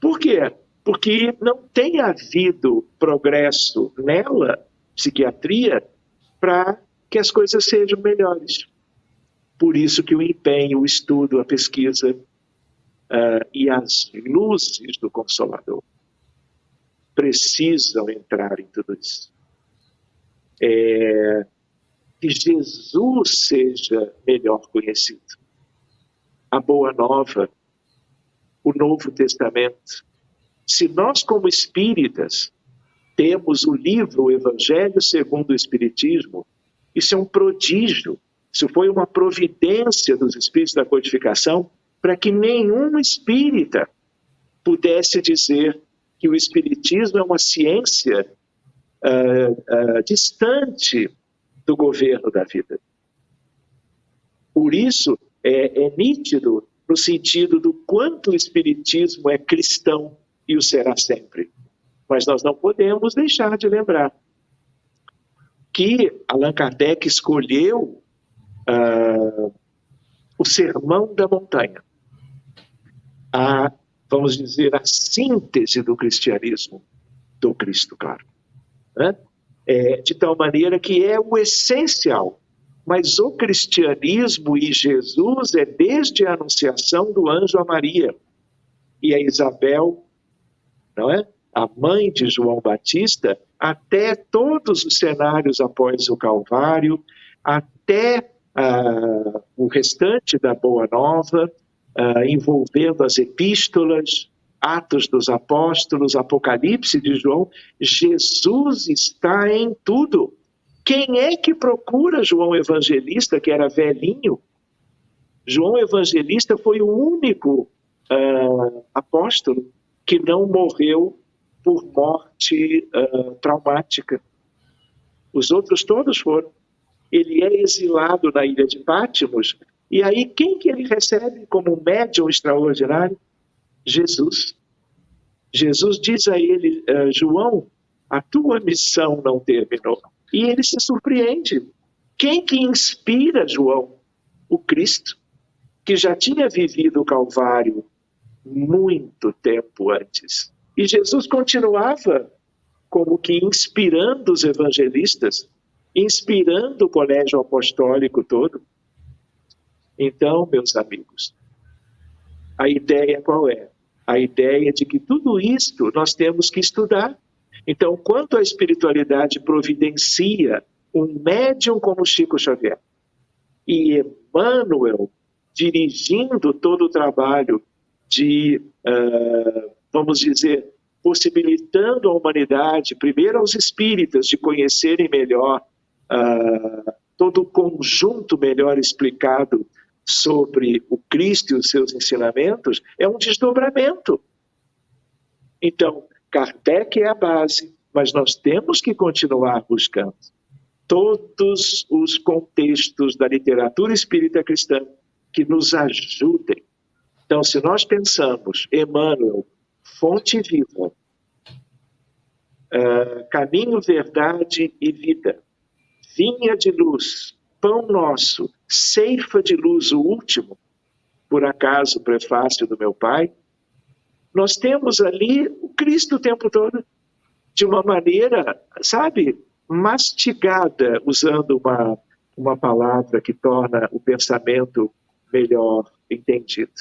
Por quê? Porque não tem havido progresso nela, psiquiatria, para que as coisas sejam melhores. Por isso que o empenho, o estudo, a pesquisa e as luzes do Consolador precisam entrar em tudo isso. Que Jesus seja melhor conhecido. A Boa Nova, o Novo Testamento. Se nós, como espíritas, temos o livro, o Evangelho segundo o Espiritismo, isso é um prodígio. Isso foi uma providência dos espíritos da codificação para que nenhum espírita pudesse dizer que o espiritismo é uma ciência distante do governo da vida. Por isso, é nítido no sentido do quanto o espiritismo é cristão e o será sempre. Mas nós não podemos deixar de lembrar que Allan Kardec escolheu o Sermão da Montanha, vamos dizer, a síntese do cristianismo, do Cristo, claro. Né? De tal maneira que é o essencial. Mas o cristianismo e Jesus é desde a anunciação do anjo a Maria e a Isabel, não é? A mãe de João Batista, até todos os cenários após o Calvário, até o restante da Boa Nova, envolvendo as epístolas, Atos dos Apóstolos, Apocalipse de João, Jesus está em tudo. Quem é que procura João Evangelista, que era velhinho? João Evangelista foi o único apóstolo que não morreu por morte traumática. Os outros todos foram. Ele é exilado na ilha de Patmos, e aí quem que ele recebe como um médium extraordinário? Jesus. Jesus diz a ele, João, a tua missão não terminou. E ele se surpreende. Quem que inspira João? O Cristo, que já tinha vivido o Calvário muito tempo antes. E Jesus continuava como que inspirando os evangelistas, inspirando o colégio apostólico todo. Então, meus amigos, a ideia qual é? A ideia de que tudo isto nós temos que estudar. Então, quanto a espiritualidade providencia um médium como Chico Xavier e Emmanuel dirigindo todo o trabalho de, vamos dizer, possibilitando a humanidade, primeiro aos espíritas, de conhecerem melhor todo o conjunto melhor explicado sobre o Cristo e os seus ensinamentos, é um desdobramento. Então, Kardec é a base, mas nós temos que continuar buscando todos os contextos da literatura espírita cristã que nos ajudem. Então, se nós pensamos, Emmanuel, fonte viva, caminho, verdade e vida, vinha de luz, pão nosso, ceifa de luz, o último, por acaso, prefácio do meu pai, nós temos ali o Cristo o tempo todo, de uma maneira, sabe, mastigada, usando uma palavra que torna o pensamento melhor entendido.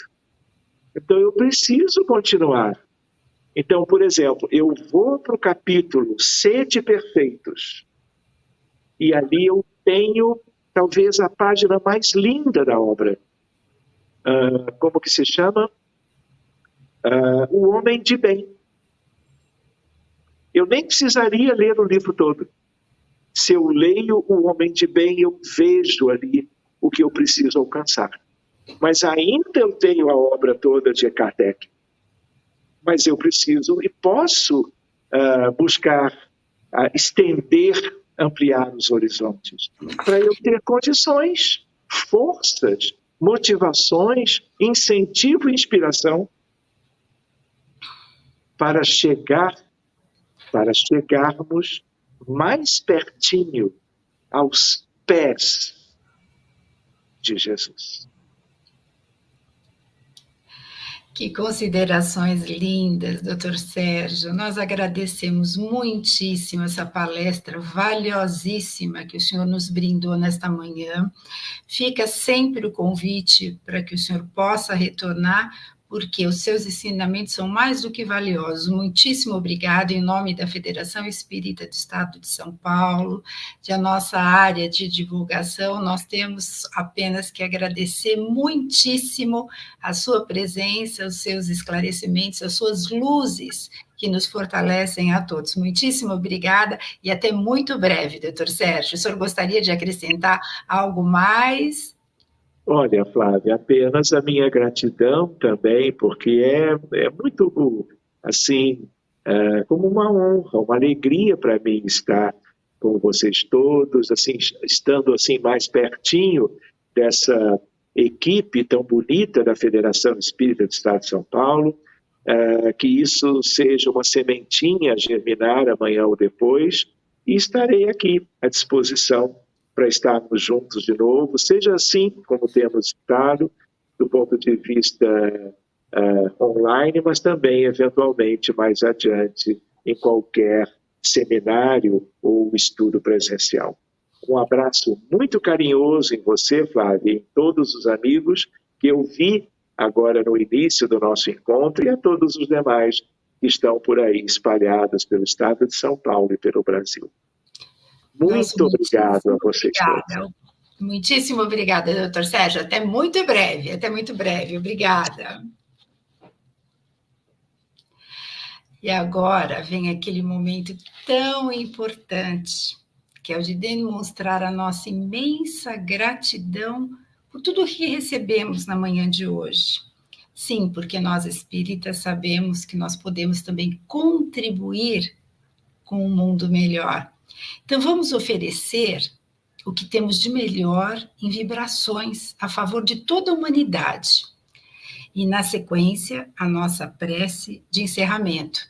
Então, eu preciso continuar. Então, por exemplo, eu vou para o capítulo Sede Perfeitos, e ali eu tenho, talvez, a página mais linda da obra. Como que se chama? O Homem de Bem. Eu nem precisaria ler o livro todo. Se eu leio o Homem de Bem, eu vejo ali o que eu preciso alcançar. Mas ainda eu tenho a obra toda de Kardec. Mas eu preciso e posso buscar estender, ampliar os horizontes, para eu ter condições, forças, motivações, incentivo e inspiração para chegarmos mais pertinho aos pés de Jesus. Que considerações lindas, Dr. Sérgio. Nós agradecemos muitíssimo essa palestra valiosíssima que o senhor nos brindou nesta manhã. Fica sempre o convite para que o senhor possa retornar, porque os seus ensinamentos são mais do que valiosos. Muitíssimo obrigado em nome da Federação Espírita do Estado de São Paulo, da nossa área de divulgação. Nós temos apenas que agradecer muitíssimo a sua presença, os seus esclarecimentos, as suas luzes que nos fortalecem a todos. Muitíssimo obrigada e até muito breve, doutor Sérgio. O senhor gostaria de acrescentar algo mais? Olha, Flávia, apenas a minha gratidão também, porque é muito, assim, como uma honra, uma alegria para mim estar com vocês todos, assim, estando assim mais pertinho dessa equipe tão bonita da Federação Espírita do Estado de São Paulo, que isso seja uma sementinha a germinar amanhã ou depois, e estarei aqui à disposição para estarmos juntos de novo, seja assim como temos estado, do ponto de vista online, mas também, eventualmente, mais adiante, em qualquer seminário ou estudo presencial. Um abraço muito carinhoso em você, Flávia, e em todos os amigos que eu vi agora no início do nosso encontro, e a todos os demais que estão por aí espalhados pelo estado de São Paulo e pelo Brasil. Muito obrigado a vocês todos. Muitíssimo obrigada, doutor Sérgio. Até muito breve, até muito breve. Obrigada. E agora vem aquele momento tão importante, que é o de demonstrar a nossa imensa gratidão por tudo que recebemos na manhã de hoje. Sim, porque nós espíritas sabemos que nós podemos também contribuir com um mundo melhor. Então, vamos oferecer o que temos de melhor em vibrações a favor de toda a humanidade. E, na sequência, a nossa prece de encerramento.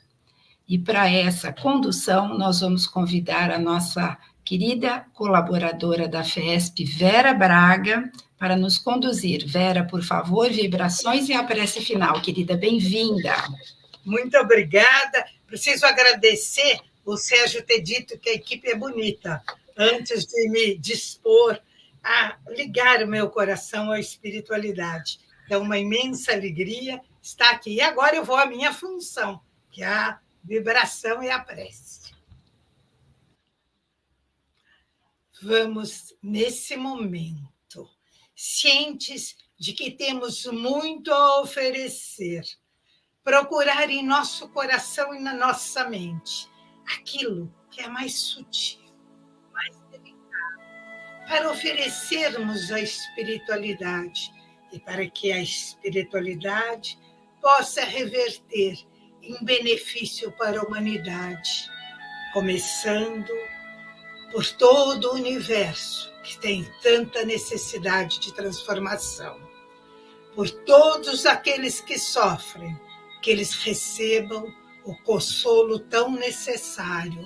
E, para essa condução, nós vamos convidar a nossa querida colaboradora da FESP, Vera Braga, para nos conduzir. Vera, por favor, vibrações e a prece final. Querida, bem-vinda. Muito obrigada. Preciso agradecer o Sérgio ter dito que a equipe é bonita, antes de me dispor a ligar o meu coração à espiritualidade. É uma imensa alegria estar aqui. E agora eu vou à minha função, que é a vibração e a prece. Vamos, nesse momento, cientes de que temos muito a oferecer, procurar em nosso coração e na nossa mente aquilo que é mais sutil, mais delicado, para oferecermos a espiritualidade e para que a espiritualidade possa reverter em benefício para a humanidade, começando por todo o universo que tem tanta necessidade de transformação, por todos aqueles que sofrem, que eles recebam o consolo tão necessário,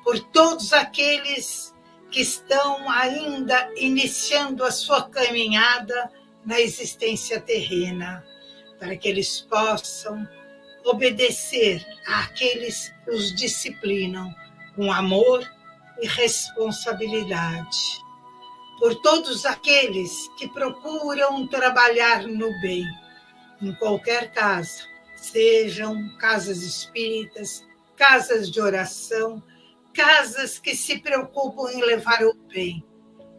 por todos aqueles que estão ainda iniciando a sua caminhada na existência terrena, para que eles possam obedecer àqueles que os disciplinam com amor e responsabilidade. Por todos aqueles que procuram trabalhar no bem, em qualquer casa, sejam casas espíritas, casas de oração, casas que se preocupam em levar o bem.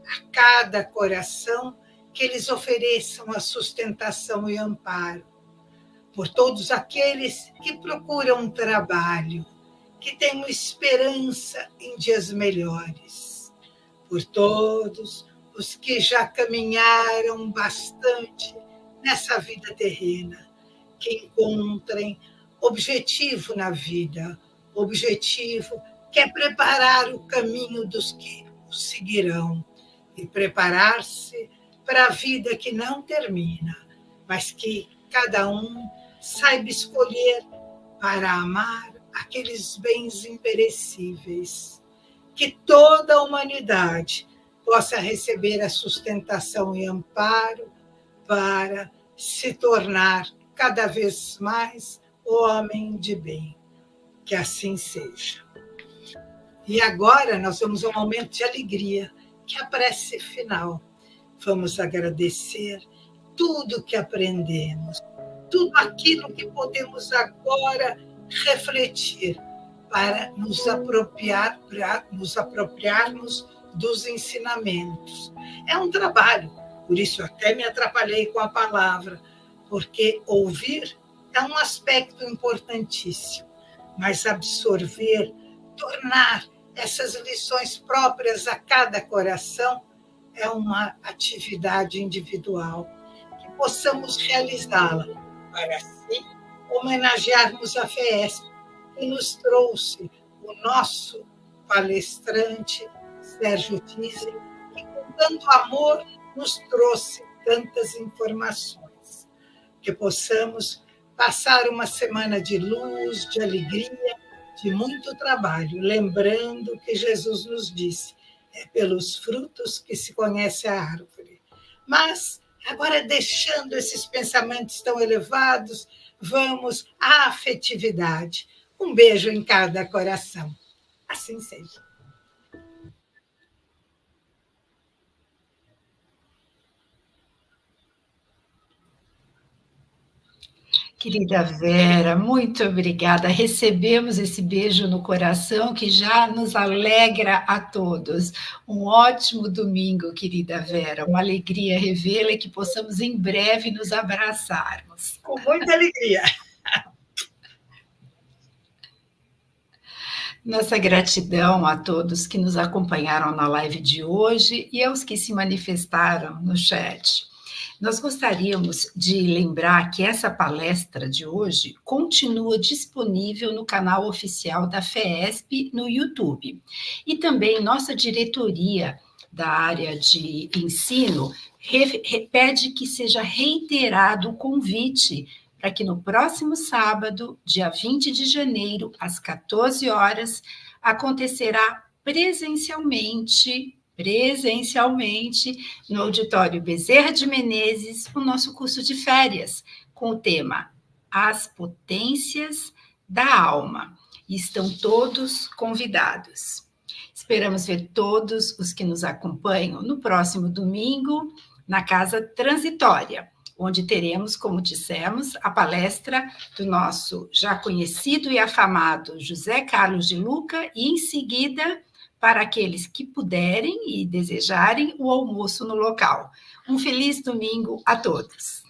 A cada coração que eles ofereçam a sustentação e amparo. Por todos aqueles que procuram trabalho, que tenham esperança em dias melhores. Por todos os que já caminharam bastante nessa vida terrena, que encontrem objetivo na vida, objetivo que é preparar o caminho dos que o seguirão e preparar-se para a vida que não termina, mas que cada um saiba escolher para amar aqueles bens imperecíveis, que toda a humanidade possa receber a sustentação e amparo para se tornar cada vez mais homem de bem. Que assim seja. E agora nós vamos a um momento de alegria, que é a prece final. Vamos agradecer tudo que aprendemos, tudo aquilo que podemos agora refletir para nos apropriarmos dos ensinamentos. É um trabalho, por isso até me atrapalhei com a palavra, porque ouvir é um aspecto importantíssimo, mas absorver, tornar essas lições próprias a cada coração é uma atividade individual, que possamos realizá-la para assim homenagearmos a FESP, que nos trouxe o nosso palestrante Sérgio Thyssen, que com tanto amor nos trouxe tantas informações. Que possamos passar uma semana de luz, de alegria, de muito trabalho, lembrando que Jesus nos disse, é pelos frutos que se conhece a árvore. Mas, agora deixando esses pensamentos tão elevados, vamos à afetividade. Um beijo em cada coração. Assim seja. Querida Vera, muito obrigada. Recebemos esse beijo no coração que já nos alegra a todos. Um ótimo domingo, querida Vera. Uma alegria revê-la e que possamos em breve nos abraçarmos. Com muita alegria. Nossa gratidão a todos que nos acompanharam na live de hoje e aos que se manifestaram no chat. Nós gostaríamos de lembrar que essa palestra de hoje continua disponível no canal oficial da FESP no YouTube. E também nossa diretoria da área de ensino pede que seja reiterado o convite para que no próximo sábado, dia 20 de janeiro, às 14 horas, acontecerá presencialmente no Auditório Bezerra de Menezes, o nosso curso de férias, com o tema As Potências da Alma. E estão todos convidados. Esperamos ver todos os que nos acompanham no próximo domingo, na Casa Transitória, onde teremos, como dissemos, a palestra do nosso já conhecido e afamado José Carlos de Luca e, em seguida, para aqueles que puderem e desejarem, o almoço no local. Um feliz domingo a todos.